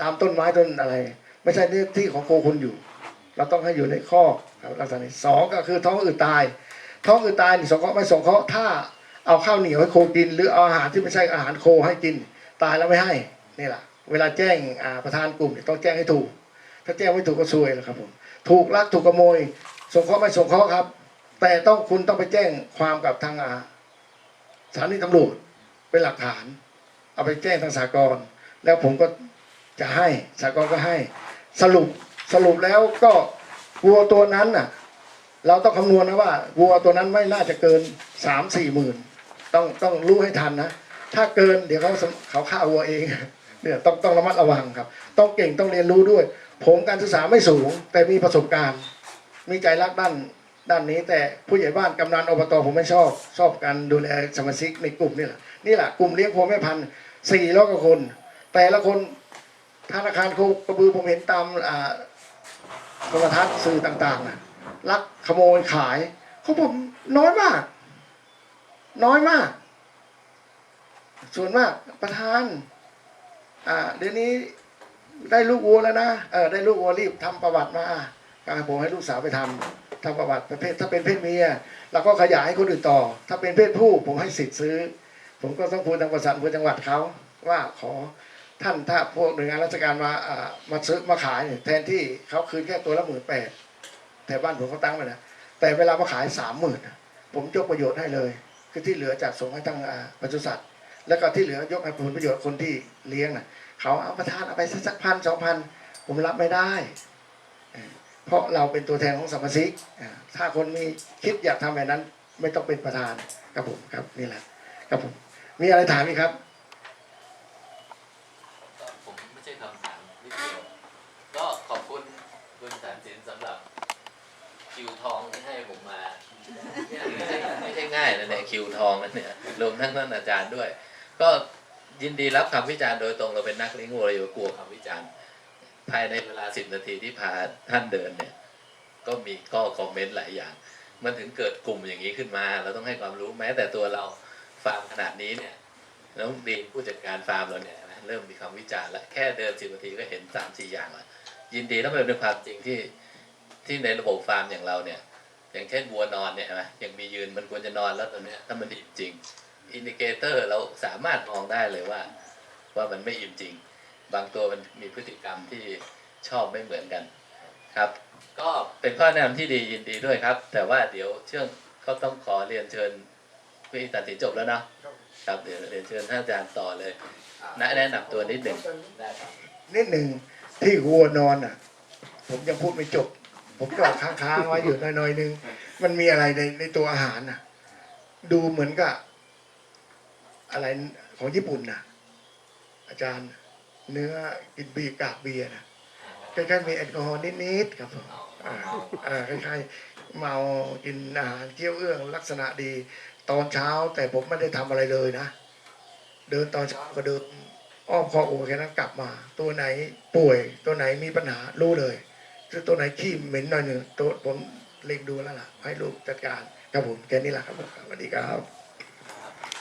ตามต้นไม้ต้นอะไรไม่ใช่เนื้อที่ของโคคุณอยู่เราต้องให้อยู่ในข้อลักษณะนี้2ก็คือท้องอืดตายนี่สงเคราะห์ไม่สงเคราะห์ถ้าเอาข้าวเหนียวให้โคกินหรือเอาอาหารที่ไม่ใช่อาหารโคให้กินตายแล้วไม่ให้นี่แหละเวลาแจ้งประธานกลุ่มต้องแจ้งให้ถูกถ้าแจ้งไม่ถูกก็ซวยแหละครับผมถูกลักถูกขโมยสงเคราะห์ไม่สงเคราะห์ครับแต่คุณต้องไปแจ้งความกับทางสถานีตำรวจเป็นหลักฐานเอาไปแจ้งทางสากลแล้วผมก็จะให้สากลก็ให้สรุปแล้วก็วัวตัวนั้นเราต้องคำนวณนะว่าวัวตัวนั้นไม่น่าจะเกิน3-4 หมื่นต้องรู้ให้ทันนะถ้าเกินเดี๋ยวเขาฆ่าวัวเองเนี่ยต้องระมัดระวังครับต้องเก่งต้องเรียนรู้ด้วยผมการศึกษาไม่สูงแต่มีประสบการณ์มีใจรักด้านนี้แต่ผู้ใหญ่บ้านกำนันอบตผมไม่ชอบการดูแลสมาชิกในกลุ่มนี่แหละกลุ่มเลี้ยงโคแม่พันธุ์400 กว่าคนแต่ละคนธนาคารโคกระบือผมเห็นตามโทรทัศน์สื่อต่างๆลักขโมยขายของผมน้อยมากส่วนมากประธานเดี๋ยวนี้ได้ลูกวัวแล้วนะได้ลูกวัวรีบทำประวัติมาผมให้ลูกสาวไปทำประวัติประเภทถ้าเป็นเพศเมียเราก็ขยายให้คนอื่นต่อถ้าเป็นเพศผู้ผมให้สิทธิ์ซื้อผมก็ต้องพูดทางประสานพูดจังหวัดเขาว่าขอท่านถ้าพวกหน่วยงานราชการมาซื้อมาขายแทนที่เขาคืนแค่ตัวละ18,000แต่บ้านผมเขาตั้งไว้นะแต่เวลามาขาย30,000ผมยกประโยชน์ให้เลยคือที่เหลือจากส่งให้ทางปศุสัตว์แล้วก็ที่เหลือยกให้ผลประโยชน์คนที่เลี้ยงเขาเอาประทานเอาไปสัก1,000-2,000ผมรับไม่ได้เพราะเราเป็นตัวแทนของสมาชิกถ้าคนมีคิดอยากทำแบบนั้นไม่ต้องเป็นประธานครับผมครับนี่แหละครับผมมีอะไรถามไหมครับผมไม่ใช่คำถามนิดเดียวก็ขอบคุณคุณแสนศิลป์สำหรับคิวทองที่ให้ผมมาไม่ใช่ง่ายนะเนี่ยคิวทองนั่นเนี่ยรวมทั้งท่านอาจารย์ด้วยก็ยินดีรับคำวิจารณ์โดยตรงเราเป็นนักเลี้ยงวัวเรากลัวคำวิจารณ์ภายในเวลา10 นาทีที่พาท่านเดินเนี่ยก็มีข้อคอมเมนต์หลายอย่างมันถึงเกิดกลุ่มอย่างนี้ขึ้นมาเราต้องให้ความรู้แม้แต่ตัวเราฟาร์มขนาดนี้เนี่ยน้องดีผู้จัดการฟาร์มเราเนี่ยเริ่มมีคำวิจารณ์แล้วแค่เดิน10 นาทีก็เห็น3-4 อย่างแล้วยินดีแล้วมันเป็นความจริงที่ในระบบฟาร์มอย่างเราเนี่ย อย่างเช่นวัวนอนเนี่ยนะยังมียืนมันควรจะนอนแล้วตอนเนี้ยถ้ามันอิ่มจริงอินดิเคเตอร์เราสามารถมองได้เลยว่ามันไม่อิ่มจริง บางตัวมันมีพฤติกรรมที่ชอบไม่เหมือนกันครับ ก็เป็นข้อแนะนำที่ดียินดีด้วยครับ แต่ว่าเดี๋ยวเชื่องก็ต้องขอเรียนเชิญพี่ตัดสินจบแล้วเนาะครับเดี๋ยวเรียนเชิญท่านอาจารย์ต่อเลยแนะนำตัวนิดหนึ่งได้ครับ นิดหนึ่งที่วัวนอนอ่ะ ผมยังพูดไม่จบ ผมก็ค้างๆไว้อยู่หน่อยๆนึงมันมีอะไรในตัวอาหารน่ะ ดูเหมือนกับอะไรของญี่ปุ่นน่ะ อาจารย์เนื้อกินกากเบียร์นะใกล้ๆมีแอลกอฮอล์นิดๆครับผมคล้ายๆเมากินอาหารเคี้ยวเอื้องลักษณะดี ตอนเช้าแต่ผมไม่ได้ทำอะไรเลยนะ เดินตอนเช้าก็เดินอ้อมคอโอแค่นั้นกลับมา ตัวไหนป่วยตัวไหนมีปัญหารู้เลยคือตัวไหนขี้เหม็นหน่อยหนึ่งตัวผมเล็งดูแล้วล่ะให้ลูกจัดการครับผมแค่นี้แหละครับผมสวัสดีครับ